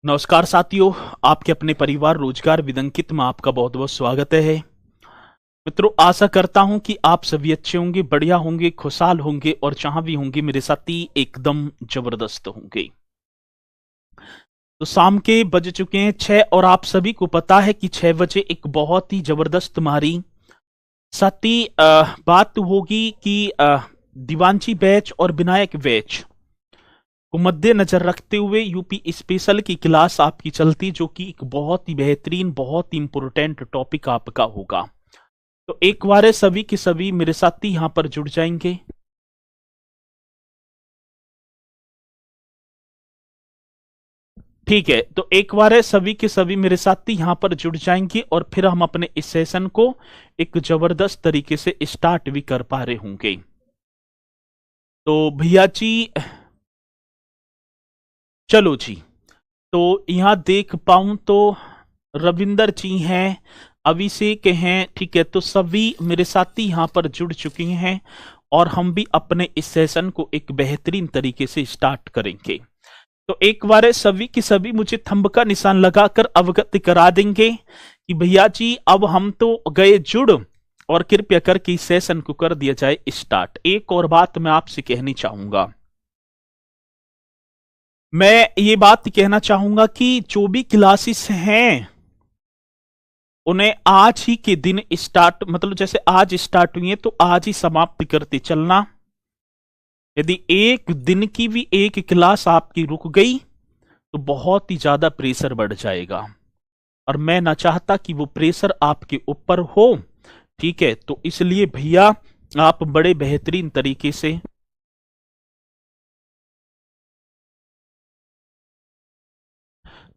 नमस्कार साथियों, आपके अपने परिवार रोजगार विदंकित में आपका बहुत बहुत स्वागत है। मित्रों, आशा करता हूं कि आप सभी अच्छे होंगे, बढ़िया होंगे, खुशहाल होंगे और जहां भी होंगे मेरे साथी एकदम जबरदस्त होंगे। तो शाम के बज चुके हैं 6 और आप सभी को पता है कि 6 बजे एक बहुत ही जबरदस्त हमारी साथी बात होगी कि दिवांची बैच और विनायक बैच को मद्देनजर रखते हुए यूपी स्पेशल की क्लास आपकी चलती, जो कि एक बहुत ही बेहतरीन, बहुत ही इंपोर्टेंट टॉपिक आपका होगा। तो एक बार सभी के सभी मेरे साथी यहां पर जुड़ जाएंगे। ठीक है, तो एक बार सभी के सभी मेरे साथी यहां पर जुड़ जाएंगे और फिर हम अपने इस सेशन को एक जबरदस्त तरीके से स्टार्ट भी कर पा रहे होंगे। तो भैया जी, चलो जी, तो यहां देख पाऊं तो रविंदर जी हैं, अभिषेक हैं। ठीक है, तो सभी मेरे साथी यहां पर जुड़ चुके हैं और हम भी अपने इस सेशन को एक बेहतरीन तरीके से स्टार्ट करेंगे। तो एक बार सभी की सभी मुझे थंब का निशान लगाकर अवगत करा देंगे कि भैया जी अब हम तो गए जुड़, और कृपया करके इस सेशन को कर दिया जाए स्टार्ट। एक और बात मैं आपसे कहनी चाहूंगा, मैं ये बात कहना चाहूंगा कि जो भी क्लासेस हैं उन्हें आज ही के दिन स्टार्ट, मतलब जैसे आज स्टार्ट हुई है तो आज ही समाप्त करते चलना। यदि एक दिन की भी एक क्लास आपकी रुक गई तो बहुत ही ज्यादा प्रेशर बढ़ जाएगा और मैं ना चाहता कि वो प्रेशर आपके ऊपर हो। ठीक है, तो इसलिए भैया आप बड़े बेहतरीन तरीके से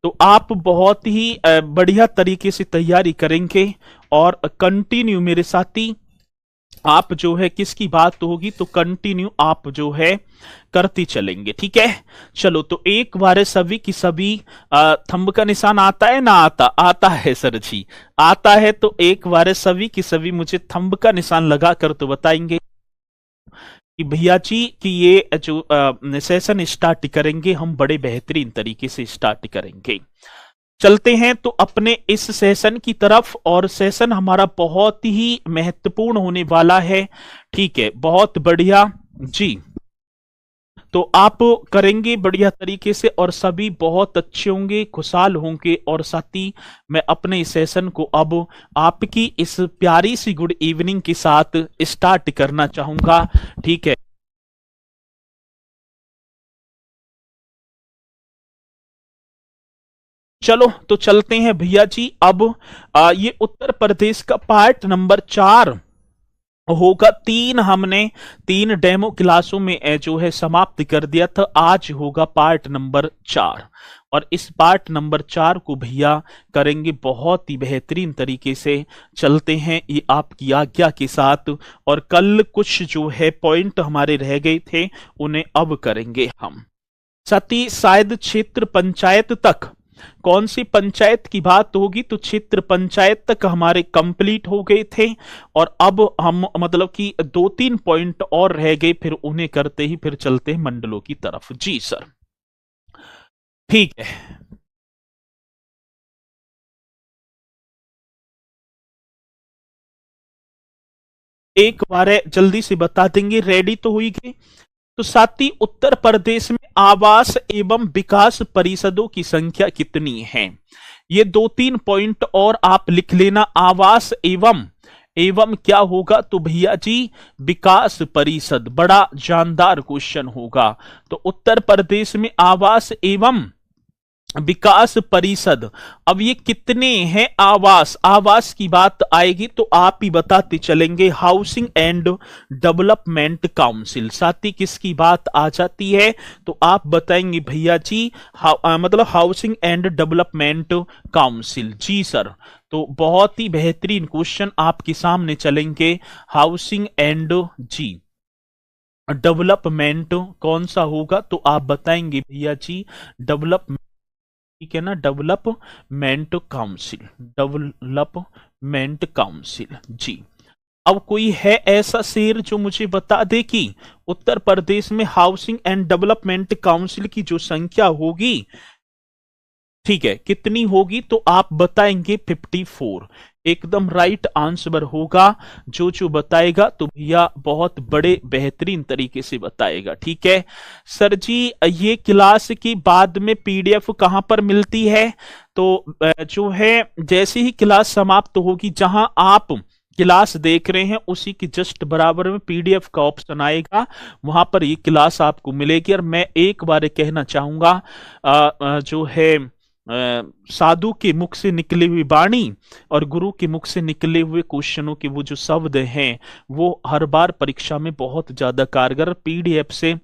तो आप बहुत ही बढ़िया तरीके से तैयारी करेंगे और कंटिन्यू मेरे साथी आप जो है किसकी बात होगी तो कंटिन्यू आप जो है करते चलेंगे। ठीक है, चलो तो एक बार सभी की सभी थंब का निशान आता है ना? आता है सर जी, आता है। तो एक बार सभी की सभी मुझे थंब का निशान लगा कर तो बताएंगे कि भैया जी कि ये जो सेशन स्टार्ट करेंगे हम बड़े बेहतरीन तरीके से स्टार्ट करेंगे। चलते हैं तो अपने इस सेशन की तरफ, और सेशन हमारा बहुत ही महत्वपूर्ण होने वाला है। ठीक है, बहुत बढ़िया जी। तो आप करेंगे बढ़िया तरीके से और सभी बहुत अच्छे होंगे, खुशहाल होंगे। और साथ ही मैं अपने इस सेशन को अब आपकी इस प्यारी सी गुड इवनिंग के साथ स्टार्ट करना चाहूंगा। ठीक है, चलो तो चलते हैं भैया जी। अब ये उत्तर प्रदेश का पार्ट नंबर 4 होगा। हमने 3 डेमो क्लासों में जो है समाप्त कर दिया था। आज होगा पार्ट नंबर 4 और इस पार्ट नंबर 4 को भैया करेंगे बहुत ही बेहतरीन तरीके से। चलते हैं ये आपकी आज्ञा के साथ, और कल कुछ जो है पॉइंट हमारे रह गए थे उन्हें अब करेंगे हम। साथ ही शायद क्षेत्र पंचायत तक, कौन सी पंचायत की बात होगी तो क्षेत्र पंचायत तक हमारे कंप्लीट हो गए थे और अब हम मतलब कि 2-3 पॉइंट और रह गए, फिर उन्हें करते ही फिर चलते हैं मंडलों की तरफ। जी सर, ठीक है। एक बार जल्दी से बता देंगे, रेडी तो हुई गई। तो साथ ही उत्तर प्रदेश में आवास एवं विकास परिषदों की संख्या कितनी है? ये 2-3 पॉइंट और आप लिख लेना। आवास एवं एवं क्या होगा तो भैया जी विकास परिषद। बड़ा जानदार क्वेश्चन होगा। तो उत्तर प्रदेश में आवास एवं विकास परिषद, अब ये कितने हैं आवास? आवास की बात आएगी तो आप ही बताते चलेंगे। हाउसिंग एंड डेवलपमेंट काउंसिल, साथ ही किसकी बात आ जाती है तो आप बताएंगे भैया जी मतलब हाउसिंग एंड डेवलपमेंट काउंसिल। जी सर, तो बहुत ही बेहतरीन क्वेश्चन आपके सामने चलेंगे। हाउसिंग एंड जी डेवलपमेंट कौन सा होगा तो आप बताएंगे भैया जी डेवलपमेंट। ठीक है ना, डेवलपमेंट काउंसिल, डेवलपमेंट काउंसिल जी। अब कोई है ऐसा शेर जो मुझे बता दे कि उत्तर प्रदेश में हाउसिंग एंड डेवलपमेंट काउंसिल की जो संख्या होगी ठीक है, कितनी होगी तो आप बताएंगे 54। एकदम राइट आंसर होगा। जो जो बताएगा तो भैया बहुत बड़े बेहतरीन तरीके से बताएगा। ठीक है सर जी, ये क्लास की बाद में पीडीएफ कहां पर मिलती है? तो जो है जैसे ही क्लास समाप्त होगी, जहां आप क्लास देख रहे हैं उसी के जस्ट बराबर में पीडीएफ का ऑप्शन आएगा, वहां पर ये क्लास आपको मिलेगी। और मैं एक बार कहना चाहूंगा, जो है साधु के मुख से निकली हुई वाणी और गुरु के मुख से निकले हुए क्वेश्चनों के वो जो शब्द हैं, वो हर बार परीक्षा में बहुत ज्यादा कारगर। पीडीएफ से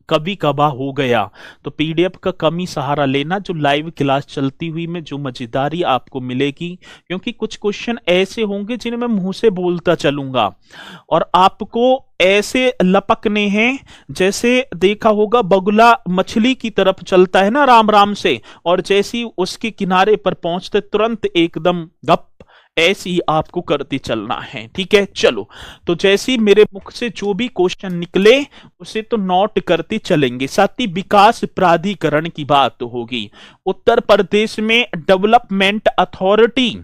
कभी कभार हो गया तो पीडीएफ का कम ही सहारा लेना, जो लाइव क्लास चलती हुई में जो मजेदारी आपको मिलेगी। क्योंकि कुछ क्वेश्चन ऐसे होंगे जिन्हें मैं मुंह से बोलता चलूंगा और आपको ऐसे लपकने हैं जैसे देखा होगा बगुला मछली की तरफ चलता है ना राम राम से, और जैसी उसके किनारे पर पहुंचते तुरंत एकदम गप, ऐसे ही आपको करते चलना है। ठीक है, चलो तो जैसे ही मेरे मुख से जो भी क्वेश्चन निकले उसे तो नोट करते चलेंगे। साथ ही विकास प्राधिकरण की बात होगी। उत्तर प्रदेश में डेवलपमेंट अथॉरिटी,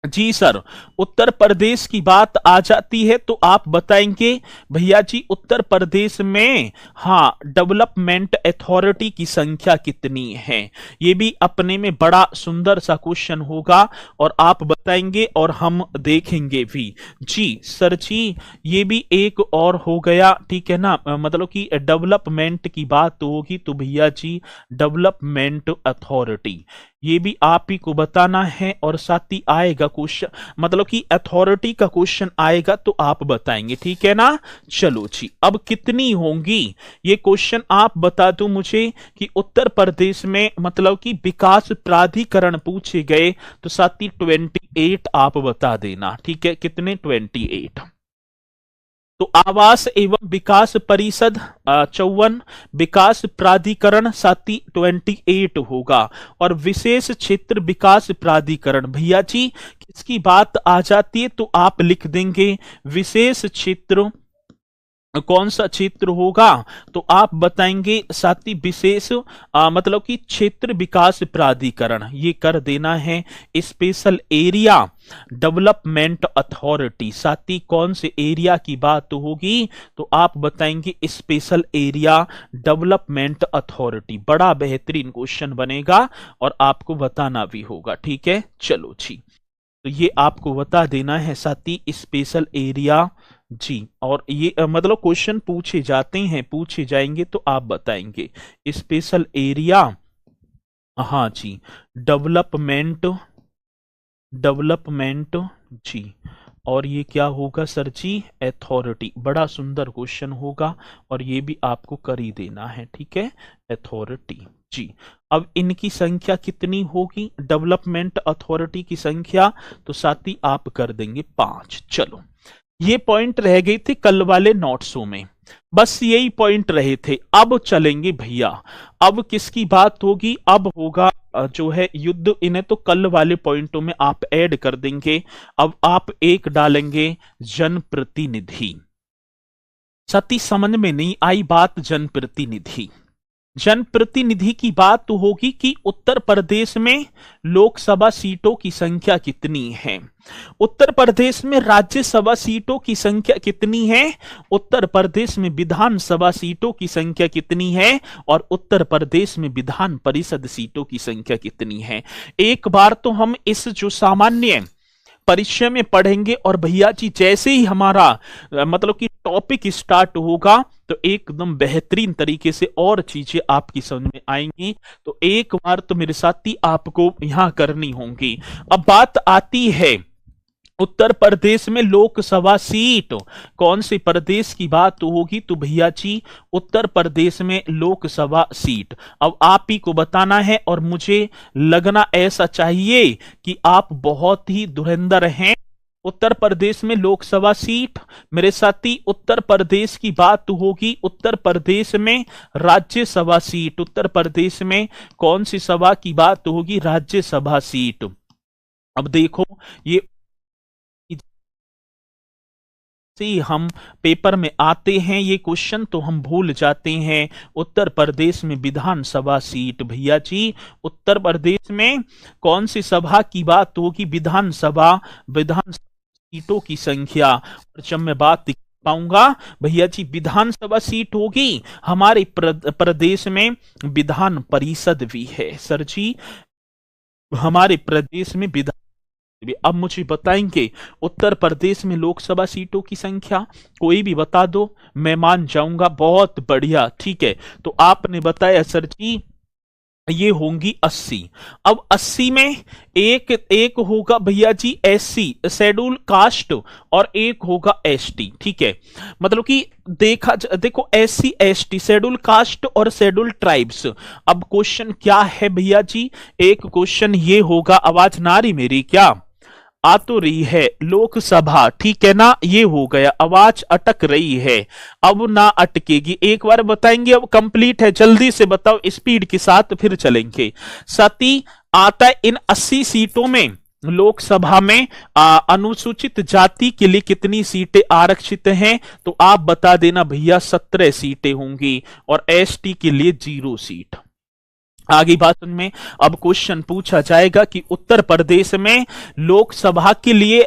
जी सर, उत्तर प्रदेश की बात आ जाती है तो आप बताएंगे भैया जी उत्तर प्रदेश में हाँ डेवलपमेंट अथॉरिटी की संख्या कितनी है? ये भी अपने में बड़ा सुंदर सा क्वेश्चन होगा और आप बताएंगे और हम देखेंगे भी। जी सर जी, ये भी एक और हो गया, ठीक है ना, मतलब कि डेवलपमेंट की बात होगी तो भैया जी डेवलपमेंट अथॉरिटी, ये भी आप ही को बताना है। और साथ ही आएगा क्वेश्चन, मतलब कि अथॉरिटी का क्वेश्चन आएगा तो आप बताएंगे। ठीक है ना, चलो जी, अब कितनी होंगी ये क्वेश्चन आप बता दो मुझे कि उत्तर प्रदेश में मतलब कि विकास प्राधिकरण पूछे गए तो साथ ही 28 आप बता देना। ठीक है, कितने? 28। तो आवास एवं विकास परिषद 54, विकास प्राधिकरण साथी 28 होगा। और विशेष क्षेत्र विकास प्राधिकरण भैया जी किसकी बात आ जाती है तो आप लिख देंगे विशेष क्षेत्र, कौन सा क्षेत्र होगा तो आप बताएंगे साथी विशेष मतलब कि क्षेत्र विकास प्राधिकरण, ये कर देना है। स्पेशल एरिया डेवलपमेंट अथॉरिटी, साथी कौन से एरिया की बात होगी तो आप बताएंगे स्पेशल एरिया डेवलपमेंट अथॉरिटी। बड़ा बेहतरीन क्वेश्चन बनेगा और आपको बताना भी होगा। ठीक है, चलो जी, तो ये आपको बता देना है साथी स्पेशल एरिया जी। और ये मतलब क्वेश्चन पूछे जाते हैं, पूछे जाएंगे तो आप बताएंगे स्पेशल एरिया, हाँ जी, डेवलपमेंट, डेवलपमेंट जी। और ये क्या होगा सर जी? अथॉरिटी। बड़ा सुंदर क्वेश्चन होगा और ये भी आपको कर ही देना है। ठीक है, अथॉरिटी जी। अब इनकी संख्या कितनी होगी डेवलपमेंट अथॉरिटी की संख्या तो साथ ही आप कर देंगे 5। चलो, ये पॉइंट रह गई थी कल वाले नोट्सों में, बस यही पॉइंट रहे थे। अब चलेंगे भैया, अब किसकी बात होगी? अब होगा जो है युद्ध। इन्हें तो कल वाले पॉइंटों में आप ऐड कर देंगे। अब आप एक डालेंगे जनप्रतिनिधि। सती समझ में नहीं आई बात जनप्रतिनिधि। जनप्रतिनिधि की बात तो होगी कि उत्तर प्रदेश में लोकसभा सीटों की संख्या कितनी है। उत्तर प्रदेश में राज्यसभा सीटों की संख्या कितनी है, उत्तर प्रदेश में विधानसभा सीटों की संख्या कितनी है, और उत्तर प्रदेश में विधान परिषद सीटों की संख्या कितनी है। एक बार तो हम इस जो सामान्य परिचय में पढ़ेंगे और भैया जी जैसे ही हमारा मतलब कि टॉपिक स्टार्ट होगा तो एकदम बेहतरीन तरीके से और चीजें आपकी समझ में आएंगी। तो एक बार तो मेरे साथ ही आपको यहां करनी होंगी। अब बात आती है उत्तर प्रदेश में लोकसभा सीट, कौन से प्रदेश की बात होगी तो भैया जी उत्तर प्रदेश में लोकसभा सीट। अब आप ही को बताना है और मुझे लगना ऐसा चाहिए कि आप बहुत ही धुरंधर हैं। उत्तर प्रदेश में लोकसभा सीट, मेरे साथी उत्तर प्रदेश की बात होगी, उत्तर प्रदेश में राज्यसभा सीट, उत्तर प्रदेश में कौन सी सभा की बात होगी? राज्यसभा सीट। अब देखो ये से हम पेपर में आते हैं ये क्वेश्चन तो हम भूल जाते हैं। उत्तर प्रदेश में विधानसभा सीट, भैया जी उत्तर प्रदेश में कौन सी सभा की बात होगी? विधानसभा सीटों की संख्या। और जब मैं बात पाऊंगा भैया जी विधानसभा सीट होगी, हमारे प्रदेश में विधान परिषद भी है सर जी, हमारे प्रदेश में विधान। अब मुझे बताएंगे उत्तर प्रदेश में लोकसभा सीटों की संख्या, कोई भी बता दो मैं मान जाऊंगा। बहुत बढ़िया, ठीक है। तो आपने बताया सर जी ये होंगी 80। अब 80 में एक एक होगा भैया जी एससी शेड्यूल कास्ट और एक होगा एसटी, ठीक है। मतलब कि देखो एससी एसटी शेड्यूल कास्ट और शेड्यूल ट्राइब्स। अब क्वेश्चन क्या है भैया जी? एक क्वेश्चन ये होगा, आवाज ना रही मेरी क्या? आ तो रही है, लोकसभा, ठीक है ना? ये हो गया, आवाज अटक रही है, अब ना अटकेगी। एक बार बताएंगे, अब कंप्लीट है, जल्दी से बताओ स्पीड के साथ फिर चलेंगे। सती आता है इन 80 सीटों में लोकसभा में अनुसूचित जाति के लिए कितनी सीटें आरक्षित हैं? तो आप बता देना भैया 17 सीटें होंगी और एसटी के लिए 0 सीट। आगे बात में अब क्वेश्चन पूछा जाएगा कि उत्तर प्रदेश में लोकसभा के लिए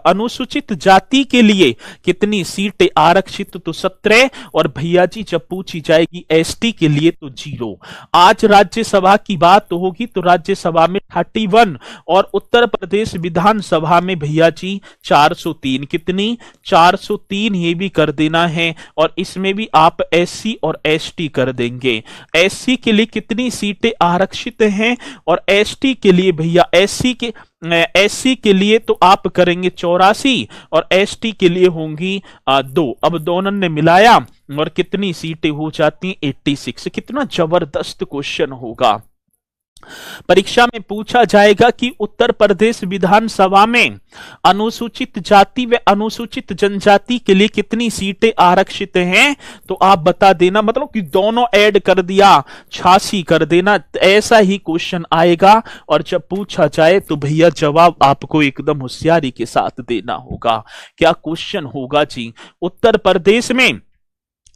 अनुसूचित जाति के लिए कितनी सीटें आरक्षित? तो 17। और भैया जी जब पूछी जाएगी एसटी के लिए तो 0। आज राज्यसभा की बात होगी तो राज्यसभा में 31 और उत्तर प्रदेश विधानसभा में भैया जी 403। कितनी? 403 ये भी कर देना है और इसमें भी आप एससी और एसटी कर देंगे। एससी के लिए कितनी सीटें आरक्षित हैं और एसटी के लिए भैया एससी के लिए तो आप करेंगे 84 और एसटी के लिए होंगी 2। अब दोनों ने मिलाया और कितनी सीटें हो जाती हैं? 86। कितना जबरदस्त क्वेश्चन होगा। परीक्षा में पूछा जाएगा कि उत्तर प्रदेश विधानसभा में अनुसूचित जाति व अनुसूचित जनजाति के लिए कितनी सीटें आरक्षित हैं? तो आप बता देना, मतलब कि दोनों ऐड कर दिया 86 कर देना, ऐसा ही क्वेश्चन आएगा। और जब पूछा जाए तो भैया जवाब आपको एकदम होशियारी के साथ देना होगा। क्या क्वेश्चन होगा जी? उत्तर प्रदेश में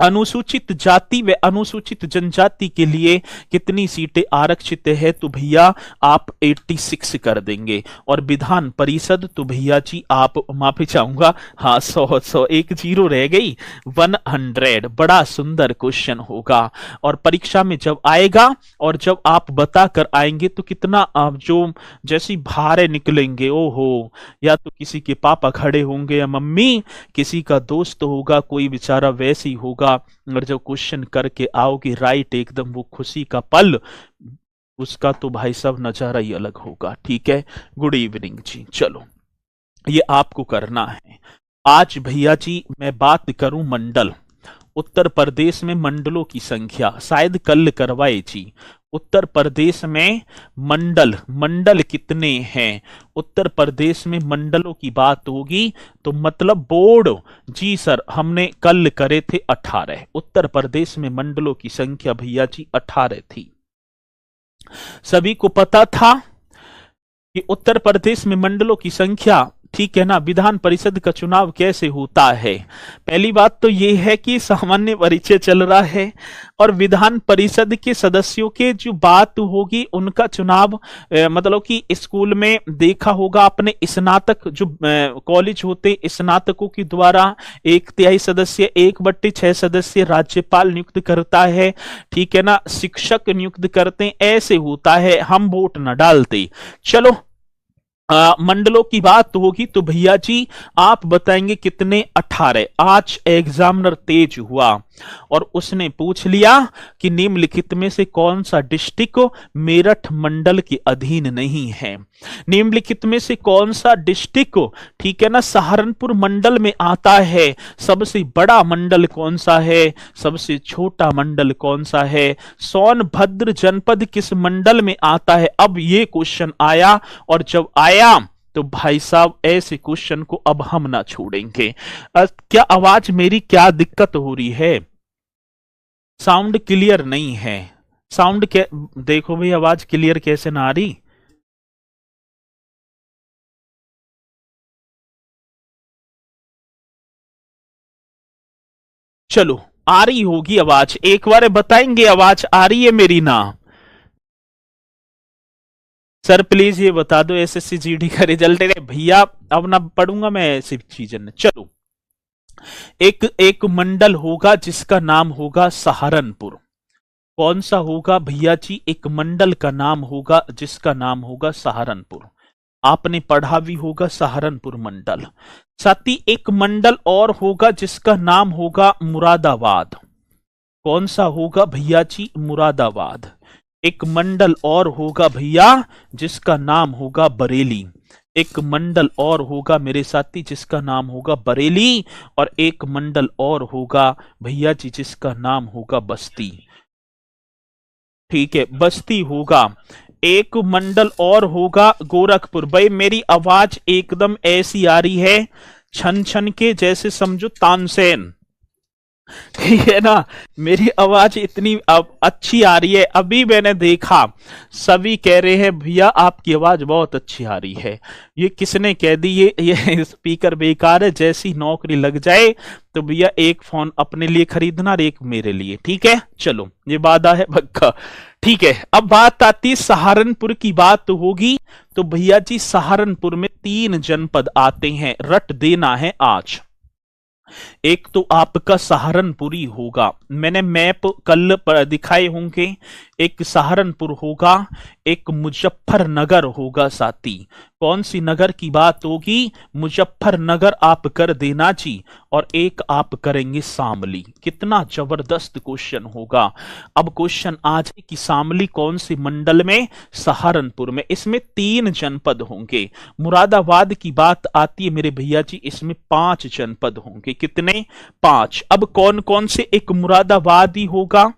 अनुसूचित जाति व अनुसूचित जनजाति के लिए कितनी सीटें आरक्षित है? तो भैया आप 86 कर देंगे। और विधान परिषद तो भैया जी आप, माफी चाहूंगा, हाँ 100 एक 0 रह गई, 100। बड़ा सुंदर क्वेश्चन होगा और परीक्षा में जब आएगा और जब आप बता कर आएंगे तो कितना आप जो जैसी भारे निकलेंगे, ओहो। या तो किसी के पापा खड़े होंगे या मम्मी, किसी का दोस्त होगा, कोई बेचारा वैसे ही होगा। अगर जब क्वेश्चन करके आओगे राइट एकदम, वो खुशी का पल, उसका तो भाई साहब नजारा ही अलग होगा। ठीक है, गुड इवनिंग जी। चलो ये आपको करना है आज। भैया जी मैं बात करूं मंडल, उत्तर प्रदेश में मंडलों की संख्या शायद कल करवाए जी। उत्तर प्रदेश में मंडल कितने हैं? उत्तर प्रदेश में मंडलों की बात होगी तो मतलब बोर्ड जी सर हमने कल करे थे 18। उत्तर प्रदेश में मंडलों की संख्या भैया जी 18 थी। सभी को पता था कि उत्तर प्रदेश में मंडलों की संख्या, ठीक है ना। विधान परिषद का चुनाव कैसे होता है? पहली बात तो यह है कि सामान्य परिचय चल रहा है और विधान परिषद के सदस्यों के जो बात होगी उनका चुनाव, मतलब कि स्कूल में देखा होगा आपने, स्नातक जो कॉलेज होते स्नातकों के द्वारा 1/3 सदस्य 1/6 सदस्य राज्यपाल नियुक्त करता है, ठीक है ना। शिक्षक नियुक्त करते, ऐसे होता है, हम वोट न डालते। चलो मंडलों की बात होगी तो भैया जी आप बताएंगे कितने? 18। आज एग्जामिनर तेज हुआ और उसने पूछ लिया कि निम्नलिखित में से कौन सा डिस्ट्रिक्ट मेरठ मंडल के अधीन नहीं है। निम्नलिखित में से कौन सा डिस्ट्रिक्ट, ठीक है ना, सहारनपुर मंडल में आता है। सबसे बड़ा मंडल कौन सा है? सबसे छोटा मंडल कौन सा है? सोनभद्र जनपद किस मंडल में आता है? अब ये क्वेश्चन आया और जब आया तो भाई साहब ऐसे क्वेश्चन को अब हम ना छोड़ेंगे। क्या आवाज मेरी क्या दिक्कत हो रही है? साउंड क्लियर नहीं है। साउंड क्या, देखो भाई आवाज क्लियर कैसे ना आ रही? चलो, आ रही होगी आवाज, एक बार बताएंगे आवाज आ रही है मेरी ना? सर प्लीज ये बता दो एसएससी जीडी का रिजल्ट है भैया। अब ना पढ़ूंगा मैं ऐसी चीजें। चलो, एक एक मंडल होगा जिसका नाम होगा सहारनपुर। कौन सा होगा भैया जी? एक मंडल का नाम होगा जिसका नाम होगा सहारनपुर। आपने पढ़ा भी होगा सहारनपुर मंडल। साथ ही एक मंडल और होगा जिसका नाम होगा मुरादाबाद। कौन सा होगा भैया जी? मुरादाबाद। एक मंडल और होगा भैया जिसका नाम होगा बरेली। एक मंडल और होगा मेरे साथी जिसका नाम होगा बरेली। और एक मंडल और होगा भैया जी जिसका नाम होगा बस्ती। ठीक है, बस्ती होगा। एक मंडल और होगा गोरखपुर। भाई मेरी आवाज एकदम ऐसी आ रही है छन छन के, जैसे समझो तानसेन। ठीक है ना, मेरी आवाज इतनी अच्छी आ रही है। अभी मैंने देखा सभी कह रहे हैं भैया आपकी आवाज बहुत अच्छी आ रही है। ये किसने कह दी? ये स्पीकर बेकार है। जैसी नौकरी लग जाए तो भैया एक फोन अपने लिए खरीदना और एक मेरे लिए। ठीक है, चलो ये वादा है पक्का। ठीक है, अब बात आती सहारनपुर की। बात तो होगी तो भैया जी सहारनपुर में 3 जनपद आते हैं, रट देना है आज। एक तो आपका सहारनपुरी होगा, मैंने मैप कल दिखाए होंगे। एक सहारनपुर होगा, एक मुजफ्फरनगर होगा साथी। कौन सी नगर की बात होगी? मुजफ्फरनगर आप कर देना जी। और एक आप करेंगे शामली। कितना जबरदस्त क्वेश्चन होगा। अब क्वेश्चन आज है कि शामली कौन सी मंडल में? सहारनपुर में। इसमें 3 जनपद होंगे। मुरादाबाद की बात आती है मेरे भैया जी, इसमें 5 जनपद होंगे। कितने? 5। अब कौन कौन से? एक मुरादाबाद ही होगा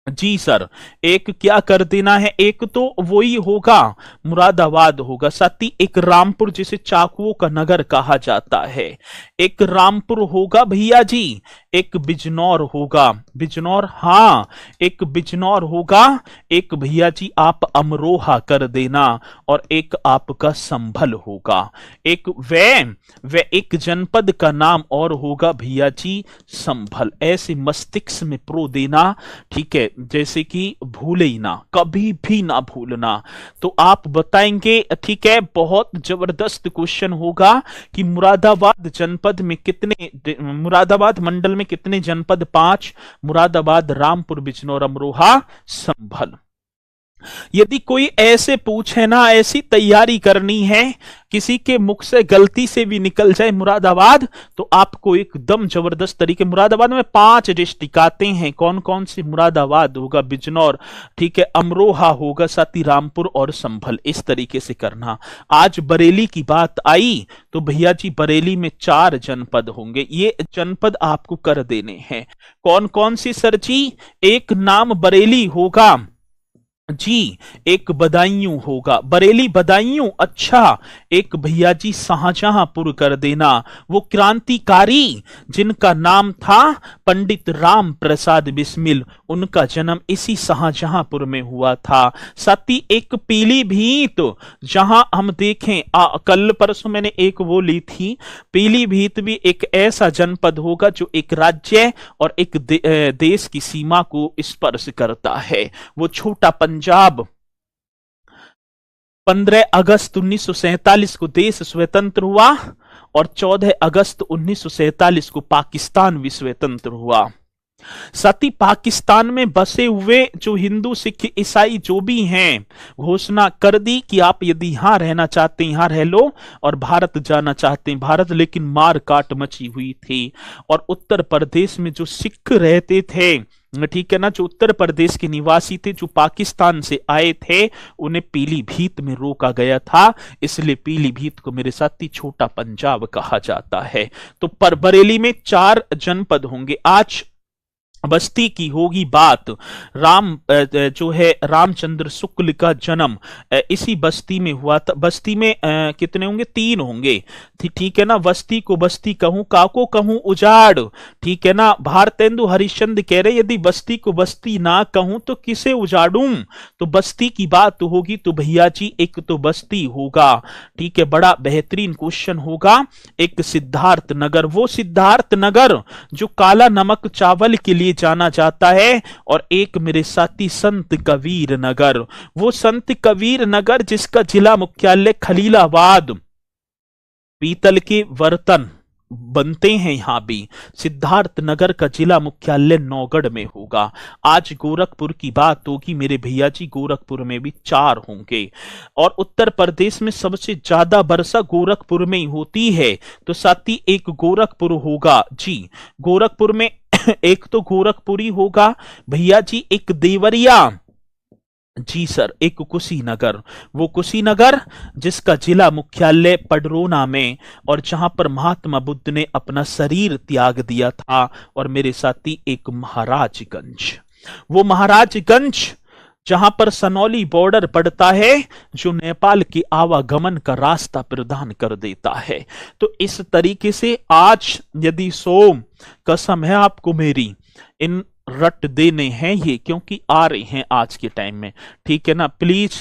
जी सर। एक क्या कर देना है? एक तो वही होगा मुरादाबाद होगा। साथ ही एक रामपुर जिसे चाकुओं का नगर कहा जाता है, एक रामपुर होगा भैया जी। एक बिजनौर होगा, बिजनौर, हाँ एक बिजनौर होगा। एक भैया जी आप अमरोहा कर देना। और एक आपका संभल होगा। एक वे एक जनपद का नाम और होगा भैया जी संभल। ऐसे मस्तिष्क में प्रो देना। ठीक है, जैसे कि भूले ही ना, कभी भी ना भूलना। तो आप बताएंगे। ठीक है, बहुत जबरदस्त क्वेश्चन होगा कि मुरादाबाद जनपद में कितने, मुरादाबाद मंडल में कितने जनपद? 5। मुरादाबाद, रामपुर, बिजनौर, अमरोहा, संभल। यदि कोई ऐसे पूछे ना, ऐसी तैयारी करनी है, किसी के मुख से गलती से भी निकल जाए मुरादाबाद, तो आपको एकदम जबरदस्त तरीके। मुरादाबाद में 5 डिस्ट्रिक्ट आते हैं। कौन कौन सी? मुरादाबाद होगा, बिजनौर, ठीक है, अमरोहा होगा, साथ ही रामपुर और संभल। इस तरीके से करना। आज बरेली की बात आई तो भैया जी बरेली में 4 जनपद होंगे। ये जनपद आपको कर देने हैं। कौन कौन सी सर जी? एक नाम बरेली होगा जी, एक बदायूं होगा, बरेली बदायूं। अच्छा, एक भैया जी शाहजहांपुर कर देना। वो क्रांतिकारी जिनका नाम था पंडित राम प्रसाद बिस्मिल, उनका जन्म इसी शाहजहांपुर में हुआ था। साथ ही एक पीलीभीत, जहां हम देखें कल परसों मैंने एक वो ली थी, पीलीभीत भी एक ऐसा जनपद होगा जो एक राज्य और एक देश की सीमा को स्पर्श करता है। वो छोटा पंजाब। 15 अगस्त 1947 को देश स्वतंत्र हुआ और 14 अगस्त 1947 को पाकिस्तान भी स्वतंत्र हुआ। साथ ही पाकिस्तान में बसे हुए जो हिंदू, सिख, ईसाई जो भी हैं, घोषणा कर दी कि आप यदि यहां रहना चाहते हैं यहां रह लो, और भारत जाना चाहते हैं भारत। लेकिन मार काट मची हुई थी। और उत्तर प्रदेश में जो सिख रहते थे, ठीक है ना, जो उत्तर प्रदेश के निवासी थे, जो पाकिस्तान से आए थे, उन्हें पीलीभीत में रोका गया था। इसलिए पीलीभीत को मेरे साथी छोटा पंजाब कहा जाता है। तो बरेली में 4 जनपद होंगे। आज बस्ती की होगी बात। राम जो है रामचंद्र शुक्ल का जन्म इसी बस्ती में हुआ था। बस्ती में कितने होंगे? 3 होंगे। ठीक है ना। बस्ती को बस्ती कहूं, काको कहूं उजाड़। ठीक है ना। भारतेंदु हरिश्चंद्र कह रहे यदि बस्ती को बस्ती ना कहूं तो किसे उजाड़ूं। तो बस्ती की बात होगी तो भैया जी एक तो बस्ती होगा। ठीक है, बड़ा बेहतरीन क्वेश्चन होगा। एक सिद्धार्थ नगर, वो सिद्धार्थ नगर जो काला नमक चावल के लिए जाना जाता है। और एक मेरे साथी संत कबीर नगर, वो संत कबीर नगर जिसका जिला मुख्यालय खलीलाबाद। पीतल के बर्तन बनते हैं यहां भी। सिद्धार्थ नगर का जिला मुख्यालय नौगढ़ में होगा। आज गोरखपुर की बात होगी मेरे भैया जी, गोरखपुर में भी 4 होंगे। और उत्तर प्रदेश में सबसे ज्यादा वर्षा गोरखपुर में ही होती है। तो साथी एक गोरखपुर होगा जी। गोरखपुर में एक तो गोरखपुरी होगा भैया जी, एक देवरिया जी सर, एक कुशीनगर, वो कुशीनगर जिसका जिला मुख्यालय पडरौना में, और जहां पर महात्मा बुद्ध ने अपना शरीर त्याग दिया था। और मेरे साथी एक महाराजगंज, वो महाराजगंज जहां पर सनौली बॉर्डर पड़ता है जो नेपाल के आवागमन का रास्ता प्रदान कर देता है। तो इस तरीके से आज यदि सोम कसम है आपको मेरी, इन रट देने हैं ये, क्योंकि आ रहे हैं आज के टाइम में। ठीक है ना। प्लीज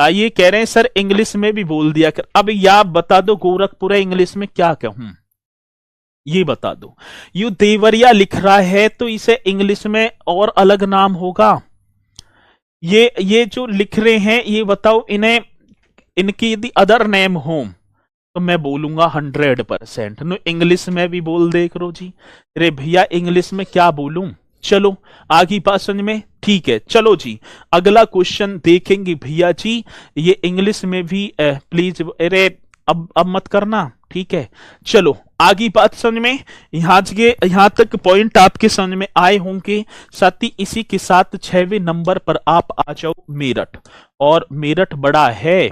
ये कह रहे हैं सर इंग्लिश में भी बोल दिया कर। अब या बता दो गोरखपुर इंग्लिश में क्या कहूं, ये बता दो। यू देवरिया लिख रहा है तो इसे इंग्लिश में और अलग नाम होगा। ये जो लिख रहे हैं ये बताओ, इन्हें इनकी यदि अदर नेम हो तो मैं बोलूंगा 100%। नो इंग्लिश में भी बोल दे करो जी। अरे भैया इंग्लिश में क्या बोलूं। चलो आगे बात समझ में। ठीक है चलो जी, अगला क्वेश्चन देखेंगे भैया जी। ये इंग्लिश में भी प्लीज, अरे अब मत करना। ठीक है चलो आगे बात समझ में। यहां तक पॉइंट आपके समझ में आए होंगे। साथ ही इसी के साथ 6वें नंबर पर आप आ जाओ मेरठ। और मेरठ बड़ा है,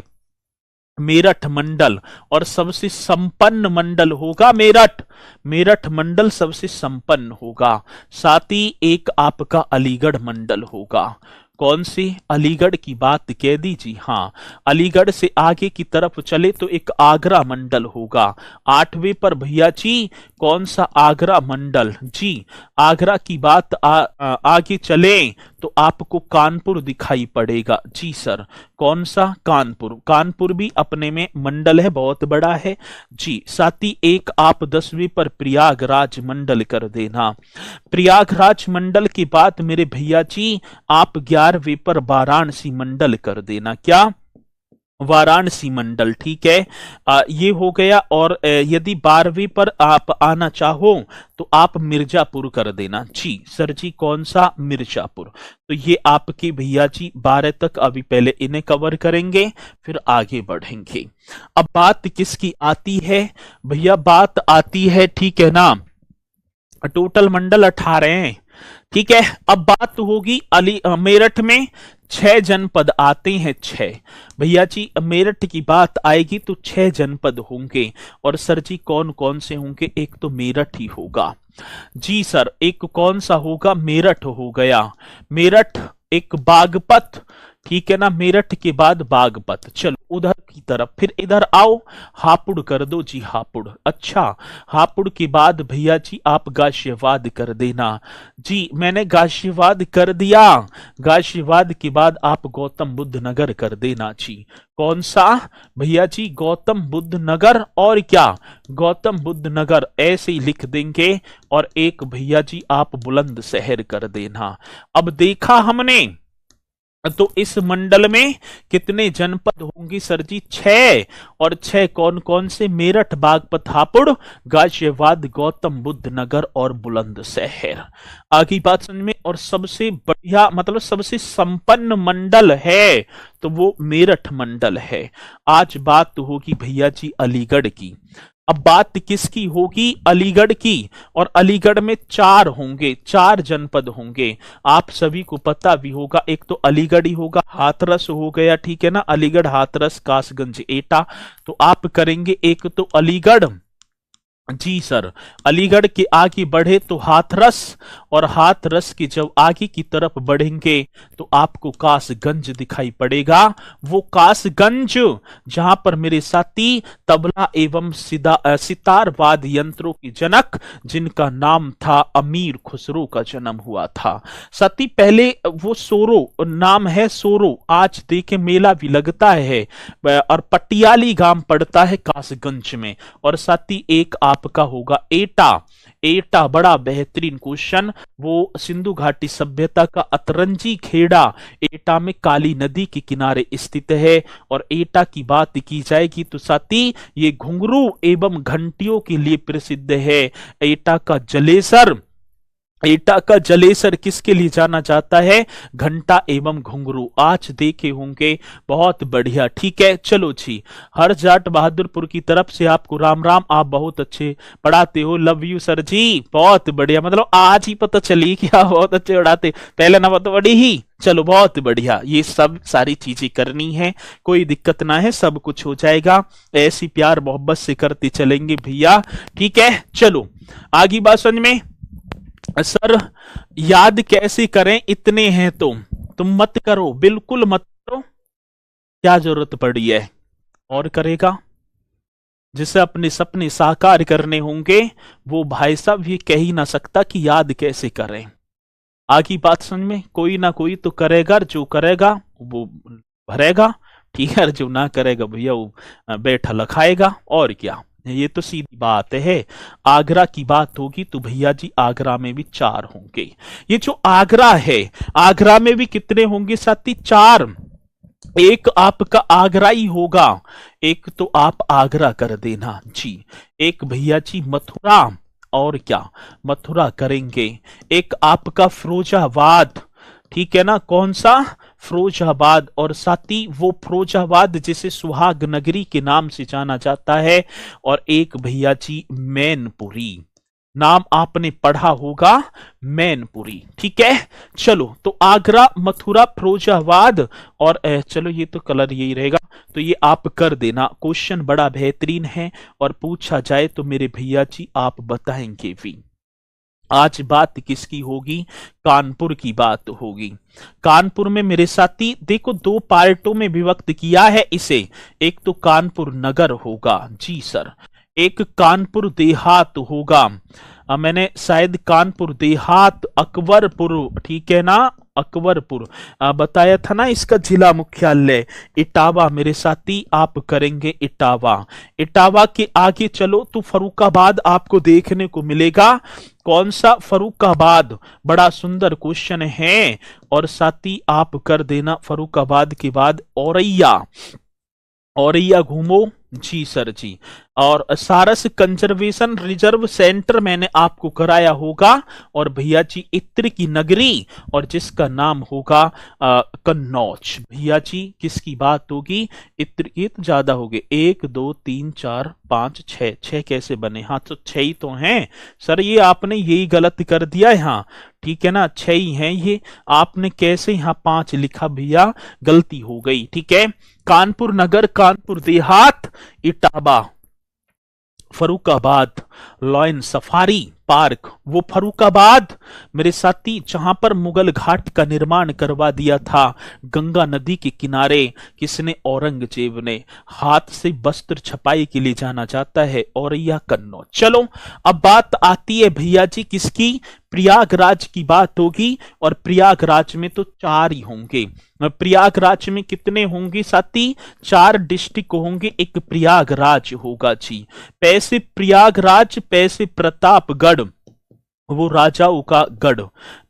मेरठ मंडल, और सबसे संपन्न मंडल होगा मेरठ। मेरठ मंडल सबसे संपन्न होगा। साथ ही एक आपका अलीगढ़ मंडल होगा। कौन सी? अलीगढ़ की बात कह दी जी। हाँ, अलीगढ़ से आगे की तरफ चले तो एक आगरा मंडल होगा। 8वें पर भैया जी कौन सा? आगरा मंडल जी। आगरा की बात आगे चले तो आपको कानपुर दिखाई पड़ेगा जी सर। कौन सा? कानपुर। कानपुर भी अपने में मंडल है, बहुत बड़ा है जी। साथ ही एक आप 10वीं पर प्रयागराज मंडल कर देना। प्रयागराज मंडल की बात मेरे भैया जी आप 11वीं पर वाराणसी मंडल कर देना। क्या? वाराणसी मंडल। ठीक है ये हो गया। और यदि 12वीं पर आप आना चाहो तो आप मिर्जापुर कर देना जी। सर जी कौन सा? मिर्जापुर। तो ये आपके भैया जी 12 तक अभी पहले इन्हें कवर करेंगे, फिर आगे बढ़ेंगे। अब बात किसकी आती है भैया? बात आती है, ठीक है ना, टोटल मंडल 18 हैं। ठीक है, अब बात होगी मेरठ में 6 जनपद आते हैं। 6 भैया जी मेरठ की बात आएगी तो 6 जनपद होंगे। और सर जी कौन कौन से होंगे? एक तो मेरठ ही होगा जी सर। एक कौन सा होगा? मेरठ हो गया। मेरठ, एक बागपत। ठीक है ना, मेरठ के बाद बागपत। चलो उधर की तरफ, फिर इधर आओ, हापुड़ कर दो जी। हापुड़। अच्छा, हापुड़ के बाद भैया जी आप गाजियाबाद कर देना जी। मैंने गाजियाबाद कर दिया। गाजियाबाद के बाद आप गौतम बुद्ध नगर कर देना जी। कौन सा भैया जी? गौतम बुद्ध नगर। और क्या? गौतम बुद्ध नगर ऐसे ही लिख देंगे। और एक भैया जी आप बुलंदशहर कर देना। अब देखा हमने तो इस मंडल में कितने जनपद होंगे सर जी? 6। और 6 कौन कौन से? मेरठ, बागपत, हापुड़, गाजियाबाद, गौतम बुद्ध नगर और बुलंदशहर। आगे बात समझ में। और सबसे बढ़िया मतलब सबसे संपन्न मंडल है तो वो मेरठ मंडल है। आज बात होगी भैया जी अलीगढ़ की। अब बात किसकी होगी? अलीगढ़ की। और अलीगढ़ में 4 होंगे, 4 जनपद होंगे। आप सभी को पता भी होगा, एक तो अलीगढ़ ही होगा, हाथरस हो गया। ठीक है ना, अलीगढ़, हाथरस, कासगंज, एटा। तो आप करेंगे एक तो अलीगढ़, जी सर। अलीगढ़ के आगे बढ़े तो हाथरस, और हाथरस के जब आगे की तरफ बढ़ेंगे तो आपको कासगंज दिखाई पड़ेगा। वो कासगंज जहां पर मेरे साथी तबला एवं सितार वाद्य यंत्रों के जनक जिनका नाम था अमीर खुसरो का जन्म हुआ था। साथी पहले वो सोरो नाम है, सोरो आज देखे मेला भी लगता है, और पटियाली गांव पड़ता है कासगंज में। और साथ ही एक आपका होगा एटा। एटा बड़ा बेहतरीन क्वेश्चन, वो सिंधु घाटी सभ्यता का अतरंजी खेड़ा एटा में काली नदी के किनारे स्थित है। और एटा की बात की जाएगी तो साथी ये घुंघरू एवं घंटियों के लिए प्रसिद्ध है। एटा का जलेसर, एटा का जलेसर किसके लिए जाना जाता है? घंटा एवं घुंघरू, आज देखे होंगे। बहुत बढ़िया, ठीक है। चलो जी, हर जाट बहादुरपुर की तरफ से आपको राम राम। आप बहुत अच्छे पढ़ाते हो, लव यू सर जी, बहुत बढ़िया। मतलब आज ही पता चली कि आप बहुत अच्छे पढ़ाते, पहले ना तो बड़ी ही। चलो बहुत बढ़िया, ये सब सारी चीजें करनी है, कोई दिक्कत ना है, सब कुछ हो जाएगा। ऐसी प्यार मोहब्बत से करते चलेंगे भैया, ठीक है। चलो आगे बात समझ में। सर याद कैसे करें, इतने हैं तो तुम मत करो, बिल्कुल मत करो, क्या जरूरत पड़ी है? और करेगा जिसे अपने सपने साकार करने होंगे वो भाई साहब ये कह ही ना सकता कि याद कैसे करें। आगे बात समझ में, कोई ना कोई तो करेगा, जो करेगा वो भरेगा, ठीक है। जो ना करेगा भैया वो बैठा लखाएगा, और क्या, ये तो सीधी बात है। आगरा की बात होगी तो भैया जी आगरा में भी 4 होंगे। ये जो आगरा है, आगरा में भी कितने होंगे साथी? 4। एक आपका आगरा ही होगा, एक तो आप आगरा कर देना जी। एक भैया जी मथुरा, और क्या मथुरा करेंगे। एक आपका फिरोजाबाद, ठीक है ना, कौन सा? फिरोजाबाद। और साथ ही वो फिरोजाबाद जिसे सुहाग नगरी के नाम से जाना जाता है। और एक भैया जी मैनपुरी, नाम आपने पढ़ा होगा, मैनपुरी, ठीक है। चलो तो आगरा, मथुरा, फिरोजाबाद, और चलो ये तो कलर यही रहेगा, तो ये आप कर देना। क्वेश्चन बड़ा बेहतरीन है, और पूछा जाए तो मेरे भैया जी आप बताएंगे भी। आज बात किसकी होगी? कानपुर की बात होगी। कानपुर में मेरे साथी देखो 2 पार्टों में विभक्त किया है इसे। एक तो कानपुर नगर होगा जी सर, एक कानपुर देहात होगा। मैंने शायद कानपुर देहात अकबरपुर, ठीक है ना, अकबरपुर बताया था ना। इसका जिला मुख्यालय इटावा मेरे साथी, आप करेंगे इटावा। इटावा के आगे चलो तो फरुखाबाद आपको देखने को मिलेगा। कौन सा? फरुखाबाद, बड़ा सुंदर क्वेश्चन है। और साथी आप कर देना फरुखाबाद के बाद औरैया, औरैया घूमो जी सर जी। और सारस कंजर्वेशन रिजर्व सेंटर मैंने आपको कराया होगा। और भैया जी इत्र की नगरी, और जिसका नाम होगा कन्नौज। भैया जी किसकी बात होगी? इत्र की तो ज्यादा हो गए, 1 2 3 4 5 6, 6 कैसे बने? हाँ तो 6 ही तो हैं सर, ये आपने यही गलत कर दिया है, हाँ ठीक है ना, 6 ही हैं ये। आपने कैसे यहाँ 5 लिखा भैया? गलती हो गई, ठीक है। कानपुर नगर, Kanpur Dehat, Etawah, Farrukhabad, lion safari park, वो फरुखाबाद मेरे साथी जहां पर मुगल घाट का निर्माण करवा दिया था गंगा नदी के किनारे। किसने? औरंगजेब ने। हाथ से वस्त्र छपाई के लिए जाना जाता है औरैया कन्नौज। चलो अब बात आती है भैया जी किसकी? प्रयागराज की बात होगी। और प्रयागराज में तो 4 ही होंगे। प्रयागराज में कितने होंगे साथी? 4 डिस्ट्रिक्ट होंगे, एक प्रयागराज होगा जी। पैसे प्रयागराज, पैसे प्रतापगढ़, वो राजाओं का गढ़,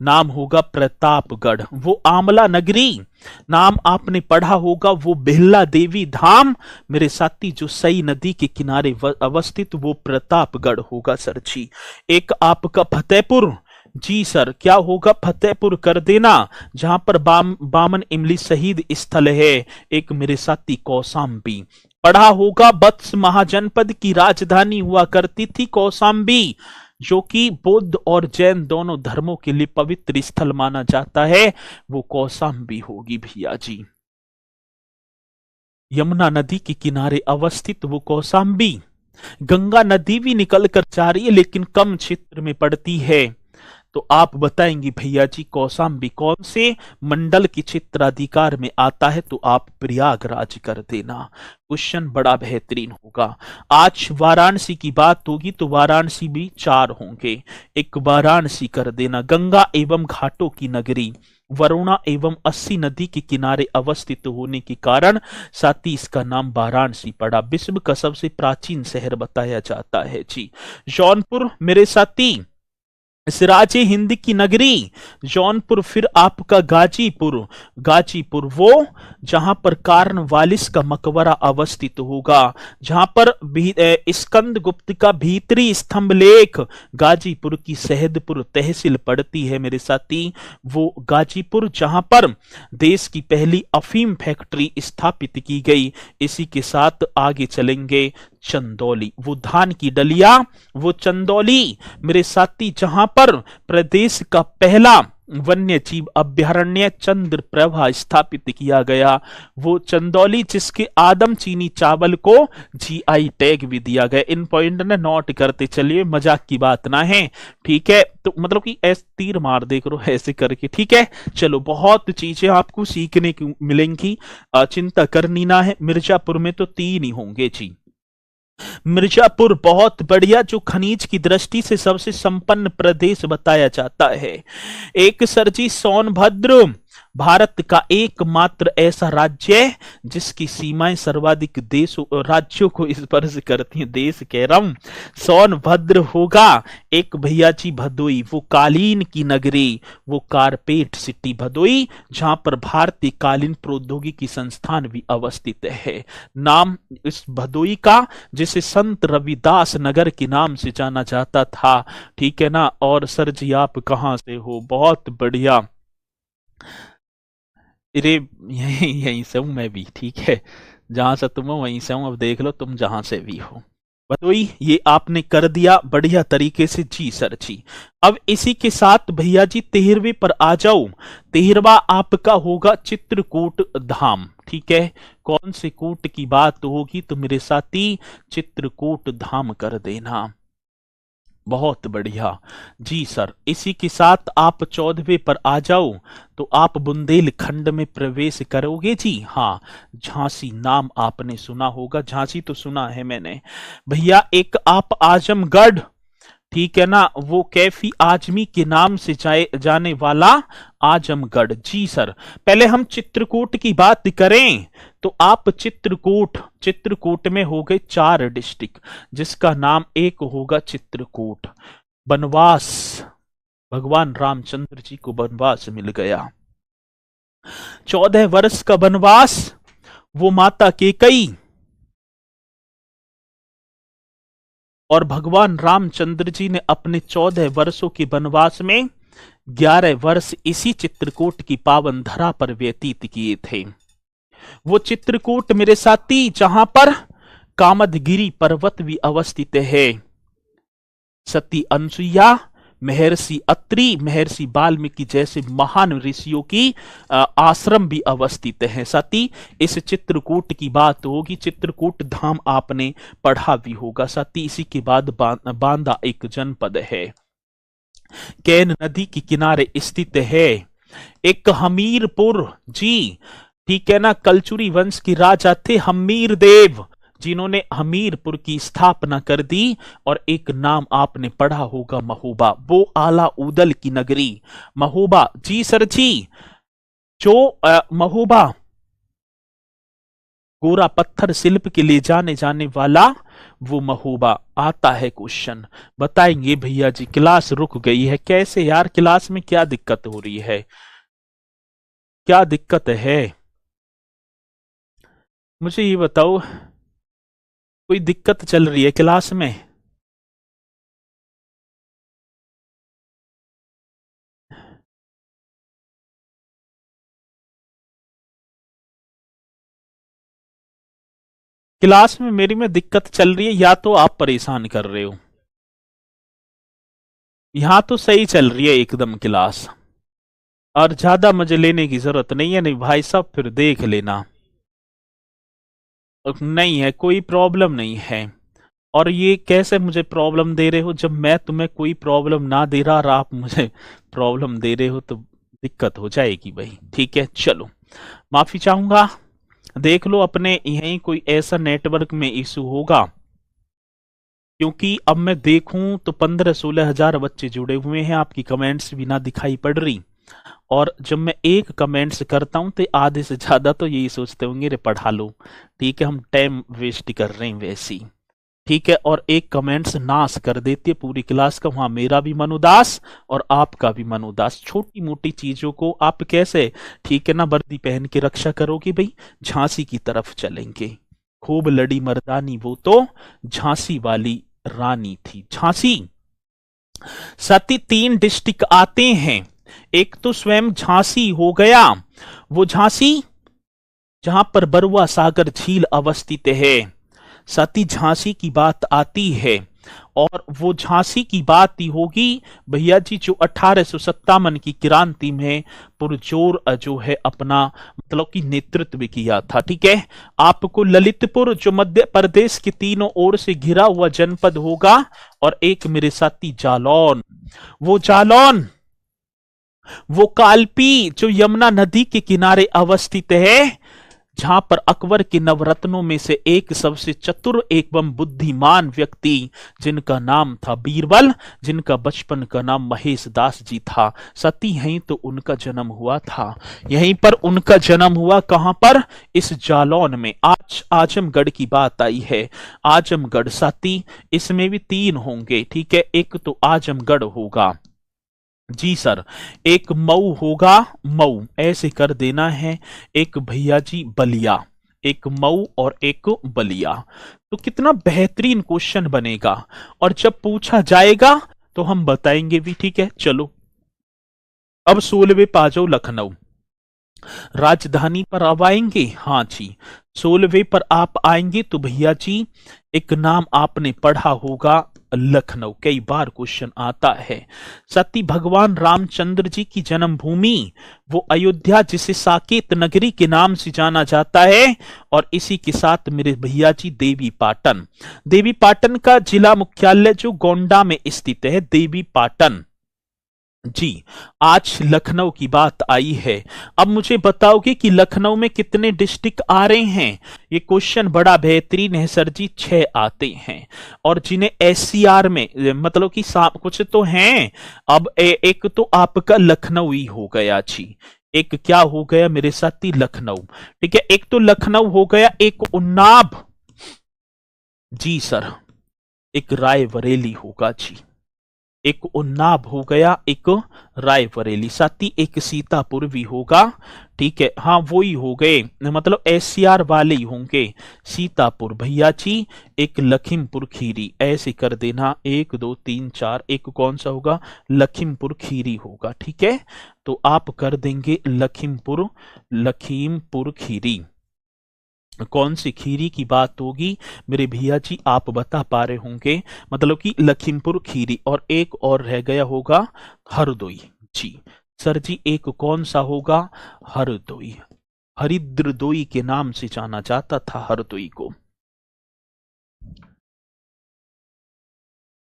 नाम होगा प्रतापगढ़। वो आमला नगरी, नाम आपने पढ़ा होगा, वो बिहला देवी धाम मेरे साथी जो सई नदी के किनारे अवस्थित, वो प्रतापगढ़ होगा सर जी। एक आपका फतेहपुर जी सर, क्या होगा? फतेहपुर कर देना, जहां पर बामन इमली शहीद स्थल है। एक मेरे साथी कौसाम्बी, पढ़ा होगा, वत्स महाजनपद की राजधानी हुआ करती थी कौसाम्बी, जो कि बौद्ध और जैन दोनों धर्मों के लिए पवित्र स्थल माना जाता है। वो कौसाम्बी होगी भैया जी, यमुना नदी के किनारे अवस्थित वो कौसाम्बी। गंगा नदी भी निकल कर जा रही है लेकिन कम क्षेत्र में पड़ती है। तो आप बताएंगे भैया जी कौशाम्बी कौन से मंडल के क्षेत्राधिकार में आता है? तो आप प्रयागराज कर देना। क्वेश्चन बड़ा बेहतरीन होगा। आज वाराणसी की बात होगी तो वाराणसी भी 4 होंगे। एक वाराणसी कर देना। गंगा एवं घाटों की नगरी, वरुणा एवं अस्सी नदी के किनारे अवस्थित होने के कारण साथ ही इसका नाम वाराणसी पड़ा। विश्व का सबसे प्राचीन शहर बताया जाता है जी जौनपुर मेरे साथी। सिराजे हिंद की नगरी जौनपुर। फिर आपका गाजीपुर, गाजीपुर वो जहां पर कार्नवालिस का मकबरा अवस्थित होगा, जहां पर स्कंद गुप्त का भीतरी स्तंभ लेख गाजीपुर की शहदपुर तहसील पड़ती है मेरे साथी। वो गाजीपुर जहां पर देश की पहली अफीम फैक्ट्री स्थापित की गई। इसी के साथ आगे चलेंगे चंदौली, वो धान की डलिया, वो चंदौली मेरे साथी जहां पर प्रदेश का पहला वन्य जीव अभ्यारण्य चंद्रप्रभा स्थापित किया गया। वो चंदौली जिसके आदम चीनी चावल को जीआई टैग भी दिया गया। इन पॉइंट ने नोट करते चलिए, मजाक की बात ना है, ठीक है। तो मतलब कि ऐसे तीर मार दे करो ऐसे करके, ठीक है। चलो बहुत चीजें आपको सीखने की मिलेंगी, चिंता करनी ना है। मिर्जापुर में तो 3 ही होंगे जी। मिर्जापुर बहुत बढ़िया, जो खनिज की दृष्टि से सबसे संपन्न प्रदेश बताया जाता है। एक सरजी सोनभद्र भारत का एकमात्र ऐसा राज्य है जिसकी सीमाएं सर्वाधिक देशों राज्यों को स्पर्श करती हैं। देश कह रहा हूं, सोनभद्र होगा। एक भैया जी भदोई, वो कालीन की नगरी, वो कारपेट सिटी भदोई जहां पर भारतीय कालीन प्रौद्योगिकी संस्थान भी अवस्थित है। नाम इस भदोई का जिसे संत रविदास नगर के नाम से जाना जाता था, ठीक है ना। और सर जी आप कहां से हो? बहुत बढ़िया। अरे यहीं यहीं से हूं मैं भी, ठीक है। जहां से तुम हो वहीं से हूं। अब देख लो तुम जहां से भी हो। बतोई ये आपने कर दिया बढ़िया तरीके से जी सर जी। अब इसी के साथ भैया जी 13वें पर आ जाओ। 13वां आपका होगा चित्रकूट धाम, ठीक है। कौन से कूट की बात होगी? तो मेरे साथी चित्रकूट धाम कर देना। बहुत बढ़िया जी सर। इसी के साथ आप 14वें पर आ जाओ तो आप बुंदेलखंड में प्रवेश करोगे जी। हाँ, झांसी नाम आपने सुना होगा, झांसी तो सुना है मैंने भैया। एक आप आजमगढ़, ठीक है ना, वो कैफी आजमी के नाम से जाने वाला आजमगढ़ जी सर। पहले हम चित्रकूट की बात करें तो आप चित्रकूट में हो गए 4 डिस्ट्रिक्ट जिसका नाम एक होगा चित्रकूट। वनवास, भगवान रामचंद्र जी को वनवास मिल गया। 14 वर्ष का वनवास वो माता केकई और भगवान रामचंद्र जी ने अपने 14 वर्षों के वनवास में 11 वर्ष इसी चित्रकूट की पावन धरा पर व्यतीत किए थे। वो चित्रकूट मेरे साथी जहां पर कामदगिरी पर्वत भी अवस्थित है। सती अनसुईया, महर्षि अत्रि, महर्षि वाल्मीकि जैसे महान ऋषियों की आश्रम भी अवस्थित है। साथी इस चित्रकूट की बात होगी। चित्रकूट धाम आपने पढ़ा भी होगा साथी। इसी के बाद बांदा एक जनपद है, कैन नदी के किनारे स्थित है। एक हमीरपुर जी, ठीक है ना। कलचुरी वंश के राजा थे हमीर देव जिन्होंने हमीरपुर की स्थापना कर दी। और एक नाम आपने पढ़ा होगा महोबा, वो आला उदल की नगरी महोबा जी सर जी। जो महोबा गोरा पत्थर शिल्प के लिए जाने वाला वो महोबा आता है। क्वेश्चन बताएंगे भैया जी। क्लास रुक गई है कैसे यार? क्लास में क्या दिक्कत हो रही है? क्या दिक्कत है मुझे ये बताओ। कोई दिक्कत चल रही है क्लास में? क्लास में मेरी में दिक्कत चल रही है या तो आप परेशान कर रहे हो? यहां तो सही चल रही है एकदम क्लास, और ज्यादा मजे लेने की जरूरत नहीं है। नहीं भाई साहब फिर देख लेना। नहीं है कोई प्रॉब्लम नहीं है। और ये कैसे मुझे प्रॉब्लम दे रहे हो जब मैं तुम्हें कोई प्रॉब्लम ना दे रहा और आप मुझे प्रॉब्लम दे रहे हो, तो दिक्कत हो जाएगी भाई। ठीक है, चलो माफी चाहूंगा। देख लो अपने यहीं कोई ऐसा नेटवर्क में इशू होगा, क्योंकि अब मैं देखूं तो 15-16 हजार बच्चे जुड़े हुए हैं, आपकी कमेंट्स भी ना दिखाई पड़ रही। और जब मैं एक कमेंट्स करता हूं तो आधे से ज्यादा तो यही सोचते होंगे रे पढ़ा लो। ठीक है, हम टाइम वेस्ट कर रहे हैं वैसे ही। ठीक है, और एक कमेंट्स नाश कर देती है पूरी क्लास का, वहां मेरा भी मन उदास और आपका भी मन उदास। छोटी मोटी चीजों को आप कैसे, ठीक है ना, वर्दी पहन के रक्षा करोगे भाई। झांसी की तरफ चलेंगे। खूब लड़ी मर्दानी वो तो झांसी वाली रानी थी। झांसी सती 3 डिस्ट्रिक्ट आते हैं, एक तो स्वयं झांसी हो गया, वो झांसी जहां पर बरुआ सागर झील अवस्थित है, सती झांसी की बात आती है। और वो झांसी की बात ही होगी भैया जी जो 1857 की क्रांति में पुरजोर जो है अपना मतलब कि नेतृत्व किया था। ठीक है, आपको ललितपुर जो मध्य प्रदेश के तीनों ओर से घिरा हुआ जनपद होगा, और एक मेरे साथी जालौन। वो जालौन, वो कालपी जो यमुना नदी के किनारे अवस्थित है, जहां पर अकबर के नवरत्नों में से एक सबसे चतुर एवं बुद्धिमान व्यक्ति जिनका नाम था बीरबल, जिनका बचपन का नाम महेश दास जी था, सती हैं तो उनका जन्म हुआ था। यहीं पर उनका जन्म हुआ, कहां पर, इस जालौन में। आज आजमगढ़ की बात आई है, आजमगढ़ सती, इसमें भी 3 होंगे। ठीक है, एक तो आजमगढ़ होगा जी सर, एक मऊ होगा, मऊ ऐसे कर देना है, एक भैया जी बलिया, एक मऊ और एक बलिया। तो कितना बेहतरीन क्वेश्चन बनेगा, और जब पूछा जाएगा तो हम बताएंगे भी। ठीक है, चलो अब 16वें पाजो लखनऊ राजधानी पर अब आएंगे। हाँ जी, 16वें पर आप आएंगे तो भैया जी एक नाम आपने पढ़ा होगा लखनऊ, कई बार क्वेश्चन आता है। सती भगवान रामचंद्र जी की जन्मभूमि वो अयोध्या, जिसे साकेत नगरी के नाम से जाना जाता है। और इसी के साथ मेरे भैया जी देवी पाटन, देवी पाटन का जिला मुख्यालय जो गोंडा में स्थित है, देवी पाटन जी। आज लखनऊ की बात आई है, अब मुझे बताओगे कि लखनऊ में कितने डिस्ट्रिक्ट आ रहे हैं। ये क्वेश्चन बड़ा बेहतरीन है सर जी, 6 आते हैं, और जिन्हें एससीआर में मतलब कि कुछ तो हैं। अब एक तो आपका लखनऊ ही हो गया जी, एक क्या हो गया मेरे साथी, लखनऊ। ठीक है, एक तो लखनऊ हो गया, एक उन्नाव जी सर, एक रायबरेली होगा जी, एक उन्नाव हो गया, एक रायबरेली, साथ ही एक सीतापुर भी होगा। ठीक है, हाँ वो ही हो गए, मतलब एससीआर वाले ही होंगे। सीतापुर भैया जी, एक लखीमपुर खीरी, ऐसे कर देना, 1 2 3 4, एक कौन सा होगा, लखीमपुर खीरी होगा। ठीक है, तो आप कर देंगे लखीमपुर, लखीमपुर खीरी। कौन सी खीरी की बात होगी मेरे भैया जी, आप बता पा रहे होंगे, मतलब कि लखीमपुर खीरी। और एक और रह गया होगा हरदोई जी। सर जी एक कौन सा होगा, हरदोई, हरिद्रदोई के नाम से जाना जाता था हरदोई को।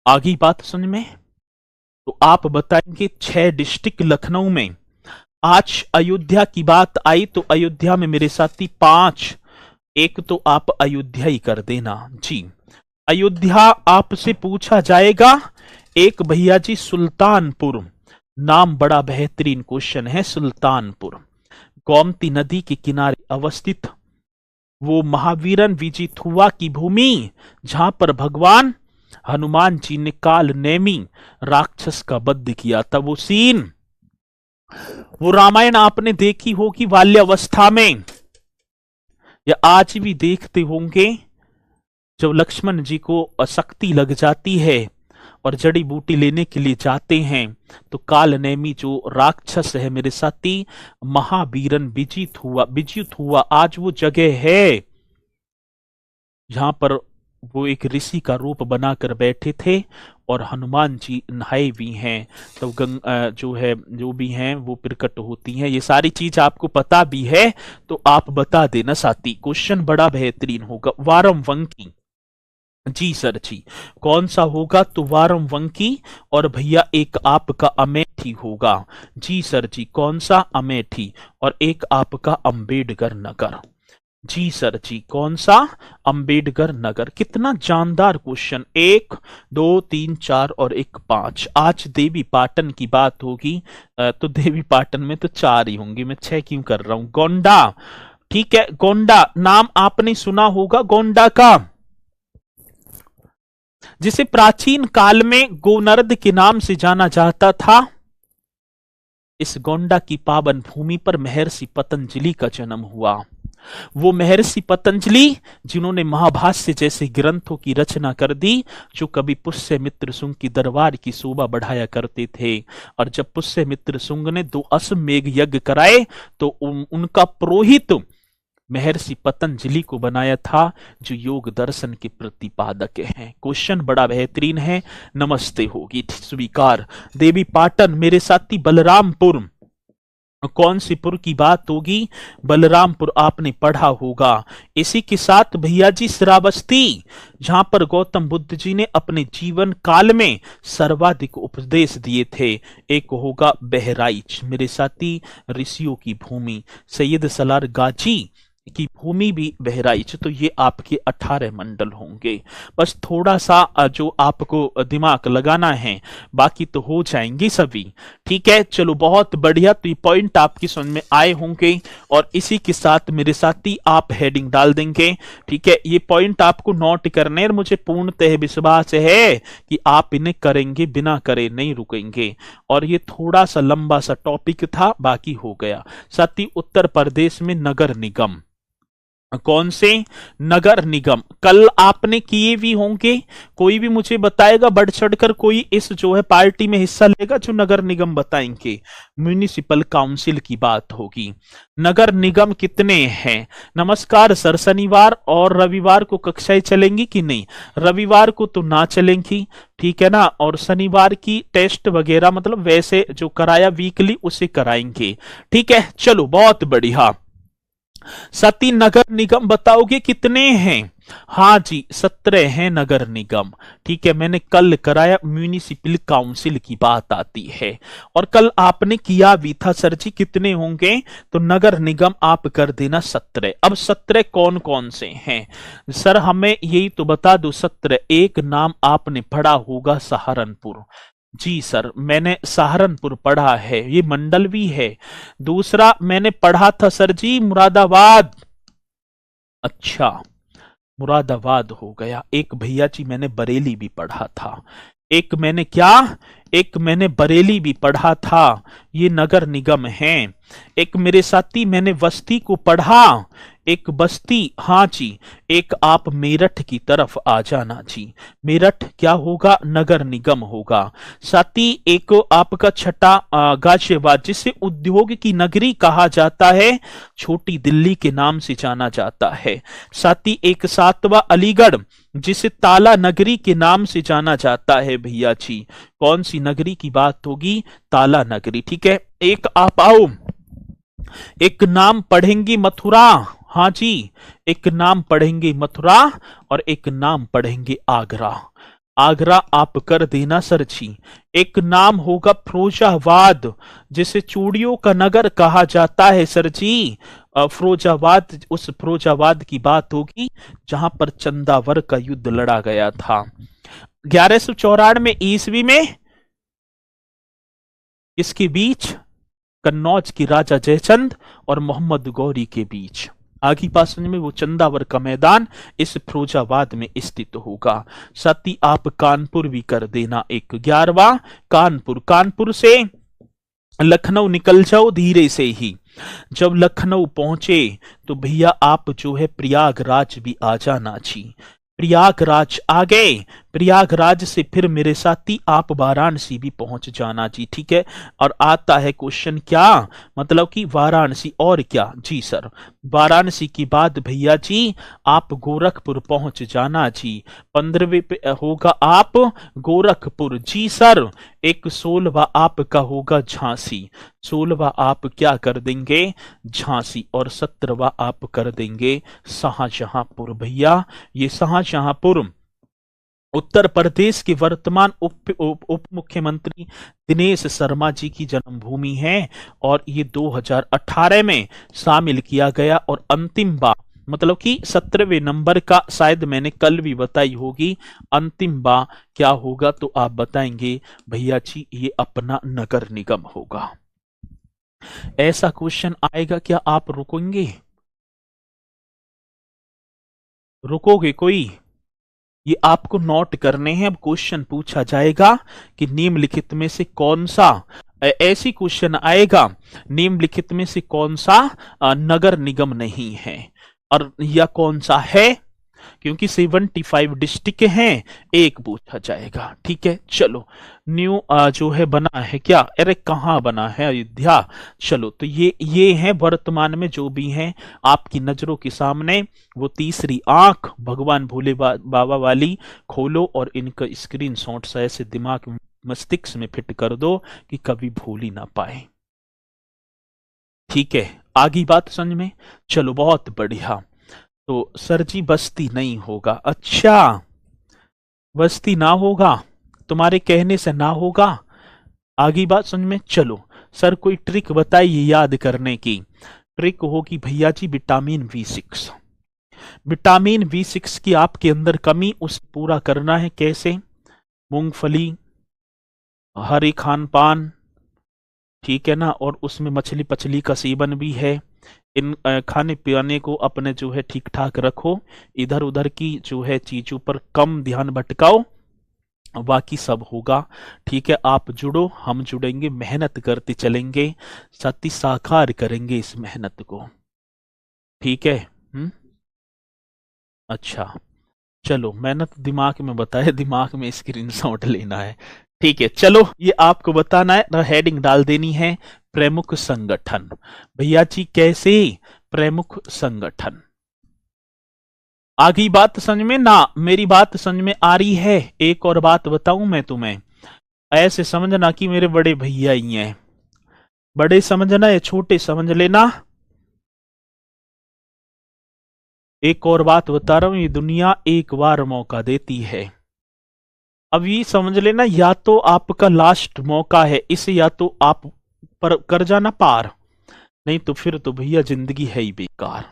आगे बात समझ में, तो आप बताएंगे 6 डिस्ट्रिक्ट लखनऊ में। आज अयोध्या की बात आई तो अयोध्या में मेरे साथी 5, एक तो आप अयोध्या ही कर देना जी। अयोध्या आपसे पूछा जाएगा, एक भैया जी सुल्तानपुर, नाम बड़ा बेहतरीन क्वेश्चन है, सुल्तानपुर गोमती नदी के किनारे अवस्थित, वो महावीरन विजित हुआ की भूमि, जहां पर भगवान हनुमान जी ने काल नेमी राक्षस का वध किया था। वो सीन, वो रामायण आपने देखी होगी बाल्यावस्था में, या आज भी देखते होंगे, जब लक्ष्मण जी को शक्ति लग जाती है और जड़ी बूटी लेने के लिए जाते हैं, तो काल नेमी जो राक्षस है मेरे साथी, महावीरन विजित हुआ आज वो जगह है जहां पर वो एक ऋषि का रूप बनाकर बैठे थे, और हनुमान जी नहाए भी हैं, तो जो है जो भी हैं वो प्रकट होती हैं। ये सारी चीज आपको पता भी है, तो आप बता देना साथी, क्वेश्चन बड़ा बेहतरीन होगा। वारम वंकी, जी सर जी। कौन सा होगा? तो वारमवंकी और भैया एक आपका अमेठी होगा। जी सर जी। कौन सा? अमेठी। और एक आपका अंबेडकर नगर। जी सर जी। कौन सा? अंबेडकर नगर। कितना जानदार क्वेश्चन! 1 2 3 4 और एक 5। आज देवी पाटन की बात होगी तो देवी पाटन में तो 4 ही होंगे, मैं 6 क्यों कर रहा हूं? गोंडा। ठीक है, गोंडा नाम आपने सुना होगा गोंडा का, जिसे प्राचीन काल में गोनर्द के नाम से जाना जाता था। इस गोंडा की पावन भूमि पर महर्षि पतंजलि का जन्म हुआ। वो महर्षि पतंजलि जिन्होंने महाभाष्य जैसे ग्रंथों की रचना कर दी, जो कभी पुष्यमित्र सुंग की दरबार की शोभा बढ़ाया करते थे। और जब पुष्यमित्र सुंग ने 2 अश्वमेघ यज्ञ कराए तो उनका पुरोहित महर्षि पतंजलि को बनाया था, जो योग दर्शन के प्रतिपादक हैं। क्वेश्चन बड़ा बेहतरीन है, नमस्ते होगी स्वीकार। देवी पाटन मेरे साथी बलरामपुर, कौन सी पुर की बात होगी? बलरामपुर आपने पढ़ा होगा। इसी के साथ भैया जी श्रावस्ती, जहां पर गौतम बुद्ध जी ने अपने जीवन काल में सर्वाधिक उपदेश दिए थे। एक होगा बहराइच मेरे साथी, ऋषियों की भूमि। सैयद सलार गाजी की भूमि भी बहराइच। तो ये आपके 18 मंडल होंगे। बस थोड़ा सा जो आपको दिमाग लगाना है, बाकी तो हो जाएंगे सभी। ठीक है, चलो बहुत बढ़िया। तो ये पॉइंट आपकी समझ में आए होंगे और इसी के साथ मेरे साथी आप हेडिंग डाल देंगे। ठीक है, ये पॉइंट आपको नोट करने और मुझे पूर्णतः विश्वास है कि आप इन्हें करेंगे, बिना करे नहीं रुकेंगे। और ये थोड़ा सा लंबा सा टॉपिक था, बाकी हो गया। साथी उत्तर प्रदेश में नगर निगम, कौन से नगर निगम कल आपने किए भी होंगे? कोई भी मुझे बताएगा बढ़ चढ़कर, कोई इस जो है पार्टी में हिस्सा लेगा जो नगर निगम बताएंगे? म्यूनिसिपल काउंसिल की बात होगी। नगर निगम कितने हैं? नमस्कार सर, शनिवार और रविवार को कक्षाएं चलेंगी कि नहीं? रविवार को तो ना चलेंगी, ठीक है ना। और शनिवार की टेस्ट वगैरह मतलब वैसे जो कराया वीकली उसे कराएंगे। ठीक है, चलो बहुत बढ़िया। सती नगर निगम बताओगे कितने हैं? हाँ जी 17 हैं नगर निगम। ठीक है, मैंने कल कराया, म्यूनिसिपल काउंसिल की बात आती है। और कल आपने किया भी था सर जी कितने होंगे? तो नगर निगम आप कर देना 17। अब 17 कौन कौन से हैं सर? हमें यही तो बता दो 17। एक नाम आपने पढ़ा होगा सहारनपुर। जी सर, मैंने सहारनपुर पढ़ा है, ये मंडल भी है। दूसरा मैंने पढ़ा था सर जी मुरादाबाद। अच्छा, मुरादाबाद हो गया। एक भैया जी मैंने बरेली भी पढ़ा था। एक मैंने क्या? एक मैंने बरेली भी पढ़ा था, ये नगर निगम हैं। एक मेरे साथी मैंने बस्ती को पढ़ा, एक बस्ती, हाँ जी। एक आप मेरठ की तरफ आ जाना जी। मेरठ क्या होगा? नगर निगम होगा। साथी एक आपका छठा गाजियाबाद, जिसे उद्योग की नगरी कहा जाता है, छोटी दिल्ली के नाम से जाना जाता है। साथी एक 7वां अलीगढ़, जिसे ताला नगरी के नाम से जाना जाता है भैया जी। कौन सी नगरी की बात होगी? ताला नगरी। ठीक है, एक आप आओ, एक नाम पढ़ेंगी मथुरा। हाँ जी, एक नाम पढ़ेंगे मथुरा और एक नाम पढ़ेंगे आगरा। आगरा आप कर देना सर जी। एक नाम होगा फिरोजाबाद, जिसे चूड़ियों का नगर कहा जाता है सर जी। फिरोजाबाद, उस फिरोजाबाद की बात होगी जहां पर चंदावर का युद्ध लड़ा गया था 1194 ईस्वी में। इसके बीच कन्नौज की राजा जयचंद और मोहम्मद गौरी के बीच। आगे पास में वो चंदावर का मैदान इस फिरोजाबाद में स्थित होगा। साथ ही आप कानपुर भी कर देना। एक 11वां कानपुर। कानपुर से लखनऊ निकल जाओ धीरे से ही। जब लखनऊ पहुंचे तो भैया आप जो है प्रयागराज भी आ जाना जी। प्रयागराज आ गए, प्रयागराज से फिर मेरे साथी आप वाराणसी भी पहुंच जाना जी। ठीक है, और आता है क्वेश्चन क्या, मतलब कि वाराणसी और क्या? जी सर, वाराणसी के बाद भैया जी आप गोरखपुर पहुंच जाना जी। 15वें पे होगा आप गोरखपुर। जी सर, एक 16वां आपका होगा झांसी। 16वां आप क्या कर देंगे? झांसी। और 17वां आप कर देंगे शाहजहांपुर। भैया ये शाहजहांपुर उत्तर प्रदेश के वर्तमान उप मुख्यमंत्री दिनेश शर्मा जी की जन्मभूमि है और ये 2018 में शामिल किया गया और अंतिम बार मतलब कि 17वें नंबर का शायद मैंने कल भी बताई होगी। अंतिम बार क्या होगा तो आप बताएंगे भैया जी ये अपना नगर निगम होगा। ऐसा क्वेश्चन आएगा क्या आप रुकेंगे? रुकोगे कोई? ये आपको नोट करने हैं। अब क्वेश्चन पूछा जाएगा कि निम्नलिखित में से कौन सा ऐसी क्वेश्चन आएगा निम्नलिखित में से कौन सा नगर निगम नहीं है और या कौन सा है, क्योंकि 75 डिस्ट्रिक्ट हैं, एक पूछा जाएगा। ठीक है चलो न्यू जो है बना है क्या, अरे कहाँ बना है अयोध्या। चलो तो ये है वर्तमान में जो भी हैं आपकी नजरों के सामने। वो तीसरी आंख भगवान भोले बाबा वाली खोलो और इनका स्क्रीनशॉट से ऐसे दिमाग मस्तिष्क में फिट कर दो कि कभी भूल ही ना पाए। ठीक है आगे बात समझ में। चलो बहुत बढ़िया। तो सर जी बस्ती नहीं होगा। अच्छा बस्ती ना होगा, तुम्हारे कहने से ना होगा। आगे बात समझ में। चलो सर कोई ट्रिक बताइए याद करने की। ट्रिक होगी भैया जी विटामिन B6। विटामिन B6 की आपके अंदर कमी उसे पूरा करना है। कैसे? मूंगफली, हरे खान पान, ठीक है ना, और उसमें मछली पछली का सेवन भी है। इन खाने पीने को अपने जो है ठीक ठाक रखो, इधर उधर की जो है चीजों पर कम ध्यान भटकाओ, बाकी सब होगा। ठीक है आप जुड़ो, हम जुड़ेंगे, मेहनत करते चलेंगे, सत्य साकार करेंगे इस मेहनत को। ठीक है अच्छा चलो मेहनत दिमाग में बताए, दिमाग में स्क्रीनशॉट लेना है। ठीक है चलो ये आपको बताना है, हेडिंग डाल देनी है प्रमुख संगठन। भैया जी कैसे? प्रमुख संगठन। आगे बात समझ में ना, मेरी बात समझ में आ रही है? एक और बात बताऊं मैं तुम्हें, ऐसे समझना कि मेरे बड़े भैया ही हैं। बड़े समझना या छोटे समझ लेना। एक और बात बता रहा हूं, ये दुनिया एक बार मौका देती है। अब ये समझ लेना, या तो आपका लास्ट मौका है इसे, या तो आप पर कर जाना पार, नहीं तो फिर तो भैया जिंदगी है ही बेकार।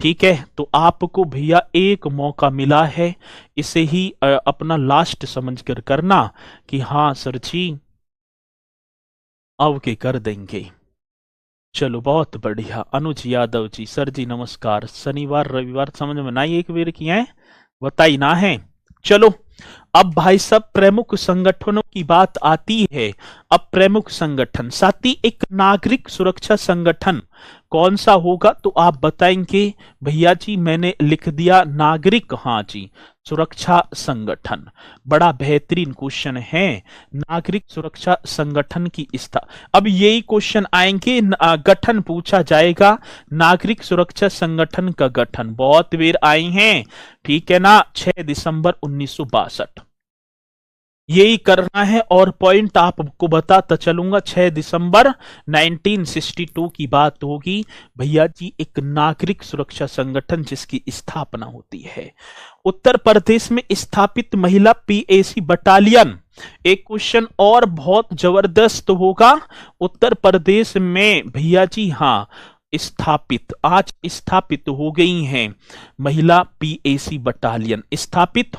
ठीक है तो आपको भैया एक मौका मिला है, इसे ही अपना लास्ट समझकर करना कि हाँ सर जी अब के कर देंगे। चलो बहुत बढ़िया। अनुज यादव जी, सर जी नमस्कार, शनिवार रविवार समझ में ना एक बेर की है बताई ना है। चलो अब भाई सब प्रमुख संगठनों की बात आती है। अब प्रमुख संगठन साथी एक नागरिक सुरक्षा संगठन कौन सा होगा तो आप बताएंगे भैया जी मैंने लिख दिया नागरिक, हाँ जी सुरक्षा संगठन। बड़ा बेहतरीन क्वेश्चन है, नागरिक सुरक्षा संगठन की अब यही क्वेश्चन आएंगे, गठन पूछा जाएगा, नागरिक सुरक्षा संगठन का गठन बहुत बेर आए हैं। ठीक है ना, 6 दिसंबर 1962 यही करना है। और पॉइंट आपको बताता चलूंगा, 6 दिसंबर 1962 की बात होगी भैया जी, एक नागरिक सुरक्षा संगठन जिसकी स्थापना होती है। उत्तर प्रदेश में स्थापित महिला PAC बटालियन। एक क्वेश्चन और बहुत जबरदस्त होगा, उत्तर प्रदेश में भैया जी हाँ स्थापित, आज स्थापित हो गई हैं महिला PAC बटालियन। स्थापित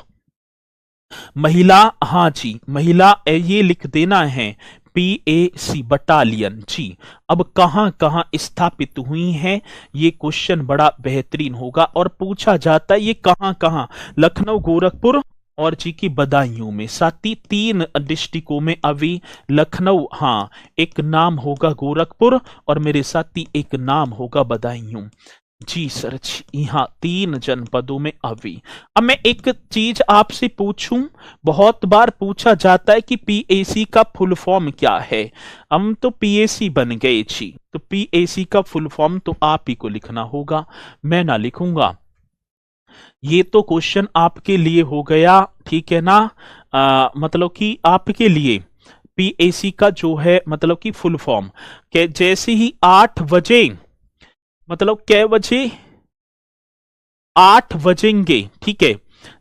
महिला, हाँ जी महिला, ये लिख देना है PAC बटालियन जी। अब कहां कहां स्थापित हुई हैं, ये क्वेश्चन बड़ा बेहतरीन होगा और पूछा जाता है ये कहां कहां, लखनऊ, गोरखपुर और जी की बदायूं में। साथी 3 डिस्ट्रिक्टों में अभी लखनऊ, हाँ एक नाम होगा गोरखपुर और मेरे साथी एक नाम होगा बदायूं जी सर जी, यहाँ 3 जनपदों में अभी। अब मैं एक चीज आपसे पूछूं, बहुत बार पूछा जाता है कि PAC का फुल फॉर्म क्या है। हम तो PAC बन गए जी, तो PAC का फुल फॉर्म तो आप ही को लिखना होगा, मैं ना लिखूंगा। ये तो क्वेश्चन आपके लिए हो गया, ठीक है ना, मतलब कि आपके लिए PAC का जो है मतलब कि फुल फॉर्म के जैसे ही 8 बजे, मतलब कै बजे 8 बजेंगे, ठीक है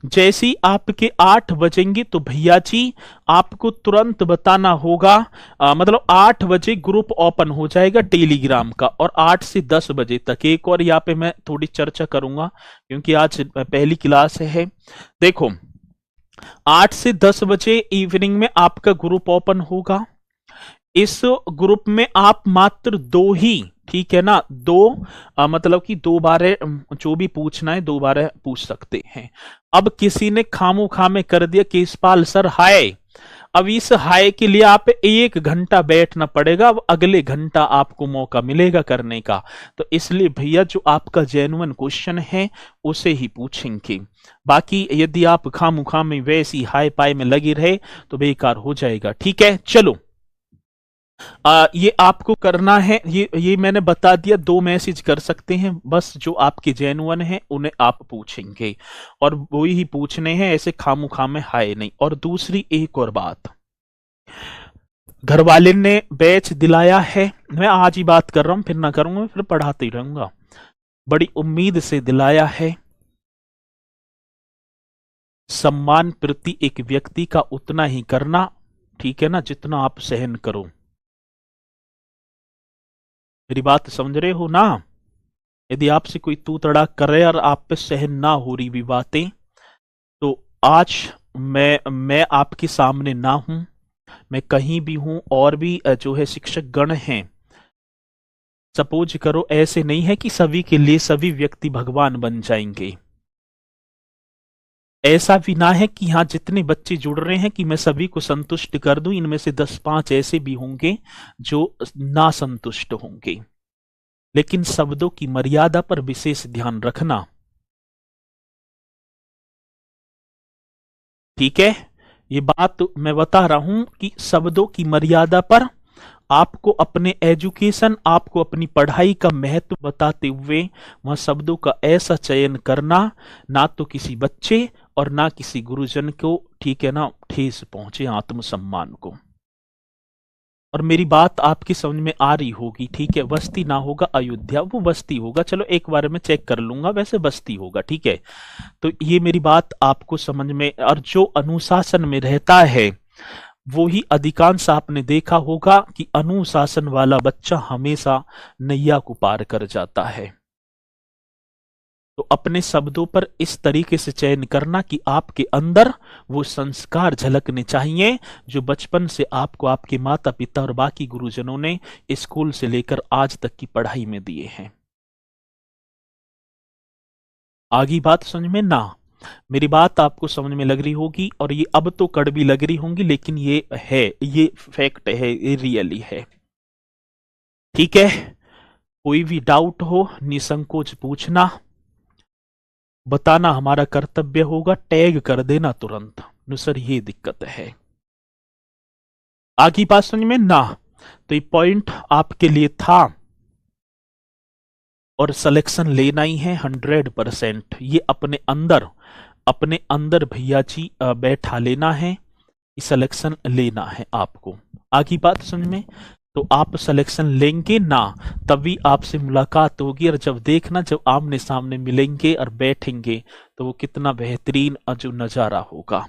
जैसे ही आपके 8 बजेंगे तो भैया जी आपको तुरंत बताना होगा, मतलब 8 बजे ग्रुप ओपन हो जाएगा टेलीग्राम का, और 8 से 10 बजे तक एक और यहाँ पे मैं थोड़ी चर्चा करूंगा क्योंकि आज पहली क्लास है। देखो 8 से 10 बजे इवनिंग में आपका ग्रुप ओपन होगा। इस ग्रुप में आप मात्र 2 ही, ठीक है ना, 2 मतलब कि 2 बार जो भी पूछना है 2 बार पूछ सकते हैं। अब किसी ने खामो खामे कर दिया कि इस्पाल सर हाय, अब इस हाय के लिए आप 1 घंटा बैठना पड़ेगा, अब अगले घंटा आपको मौका मिलेगा करने का। तो इसलिए भैया जो आपका जेन्युइन क्वेश्चन है उसे ही पूछेंगे, बाकी यदि आप खामो खामे वैसी हाय पाई में लगी रहे तो बेकार हो जाएगा। ठीक है, चलो ये आपको करना है, ये मैंने बता दिया। 2 मैसेज कर सकते हैं बस, जो आपके जेन्युइन हैं उन्हें आप पूछेंगे और वही ही पूछने हैं, ऐसे खामोखा में हाय नहीं। और दूसरी एक और बात, घर वाले ने बैच दिलाया है, मैं आज ही बात कर रहा हूं, फिर ना करूंगा, फिर पढ़ाते ही रहूंगा, बड़ी उम्मीद से दिलाया है। सम्मान प्रति एक व्यक्ति का उतना ही करना, ठीक है ना, जितना आप सहन करो। मेरी बात समझ रहे हो ना? यदि आपसे कोई तू तड़ाक कर रहे और आप पे सहन ना हो रही भी बातें, तो आज मैं आपके सामने ना हूं, मैं कहीं भी हूं, और भी जो है शिक्षक गण हैं। सपोज करो ऐसे नहीं है कि सभी के लिए सभी व्यक्ति भगवान बन जाएंगे, ऐसा भी ना है कि यहां जितने बच्चे जुड़ रहे हैं कि मैं सभी को संतुष्ट कर दूं। इनमें से 10-5 ऐसे भी होंगे जो ना संतुष्ट होंगे, लेकिन शब्दों की मर्यादा पर विशेष ध्यान रखना। ठीक है, ये बात मैं बता रहा हूं कि शब्दों की मर्यादा पर आपको अपने एजुकेशन, आपको अपनी पढ़ाई का महत्व बताते हुए वहां शब्दों का ऐसा चयन करना ना तो किसी बच्चे और ना किसी गुरुजन को, ठीक है ना, ठेस पहुंचे आत्मसम्मान को। और मेरी बात आपकी समझ में आ रही होगी, ठीक है। बस्ती ना होगा अयोध्या, वो बस्ती होगा, चलो एक बार में चेक कर लूंगा, वैसे बस्ती होगा, ठीक है। तो ये मेरी बात आपको समझ में, और जो अनुशासन में रहता है वो ही अधिकांश आपने देखा होगा कि अनुशासन वाला बच्चा हमेशा नैया को पार कर जाता है। तो अपने शब्दों पर इस तरीके से चयन करना कि आपके अंदर वो संस्कार झलकने चाहिए जो बचपन से आपको आपके माता पिता और बाकी गुरुजनों ने स्कूल से लेकर आज तक की पढ़ाई में दिए हैं। आगे बात समझ में ना? मेरी बात आपको समझ में लग रही होगी, और ये अब तो कड़वी लग रही होंगी, लेकिन ये है, ये फैक्ट है, ये रियली है। ठीक है, कोई भी डाउट हो निसंकोच पूछना, बताना हमारा कर्तव्य होगा, टैग कर देना तुरंत, सर ये दिक्कत है। आगे बात समझ में ना? तो ये पॉइंट आपके लिए था, और सिलेक्शन लेना ही है 100%। ये अपने अंदर भैया जी बैठा लेना है, सिलेक्शन लेना है आपको। आगे बात समझ में? तो आप सिलेक्शन लेंगे ना, तभी आपसे मुलाकात होगी, और जब देखना, जब आमने सामने मिलेंगे और बैठेंगे तो वो कितना बेहतरीन जो नजारा होगा।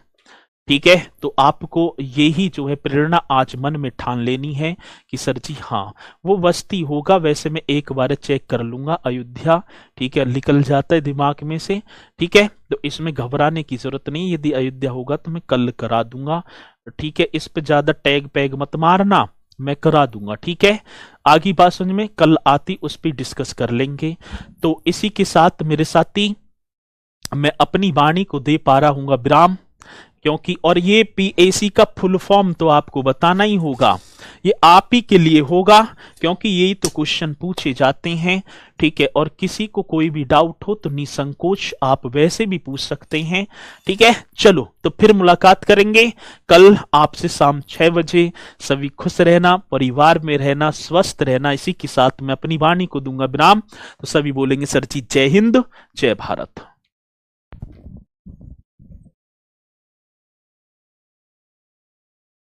ठीक है, तो आपको यही जो है प्रेरणा आज मन में ठान लेनी है कि सर जी हाँ वो बस्ती होगा, वैसे मैं एक बार चेक कर लूंगा अयोध्या, ठीक है, निकल जाता है दिमाग में से। ठीक है, तो इसमें घबराने की जरूरत नहीं, यदि अयोध्या होगा तो मैं कल करा दूंगा। ठीक है, इस पे ज्यादा टैग पैग मत मारना, मैं करा दूंगा। ठीक है, आगे बात समझ में? कल आती उस पर डिस्कस कर लेंगे। तो इसी के साथ मेरे साथी मैं अपनी वाणी को दे पा रहा हूं विराम, क्योंकि और ये पीएसी का फुल फॉर्म तो आपको बताना ही होगा, ये आप ही के लिए होगा, क्योंकि यही तो क्वेश्चन पूछे जाते हैं। ठीक है, और किसी को कोई भी डाउट हो तो निसंकोच आप वैसे भी पूछ सकते हैं। ठीक है, चलो तो फिर मुलाकात करेंगे कल आपसे शाम 6 बजे। सभी खुश रहना, परिवार में रहना, स्वस्थ रहना, इसी के साथ मैं अपनी वाणी को दूंगा विराम। तो सभी बोलेंगे सर जी जय हिंद, जय भारत।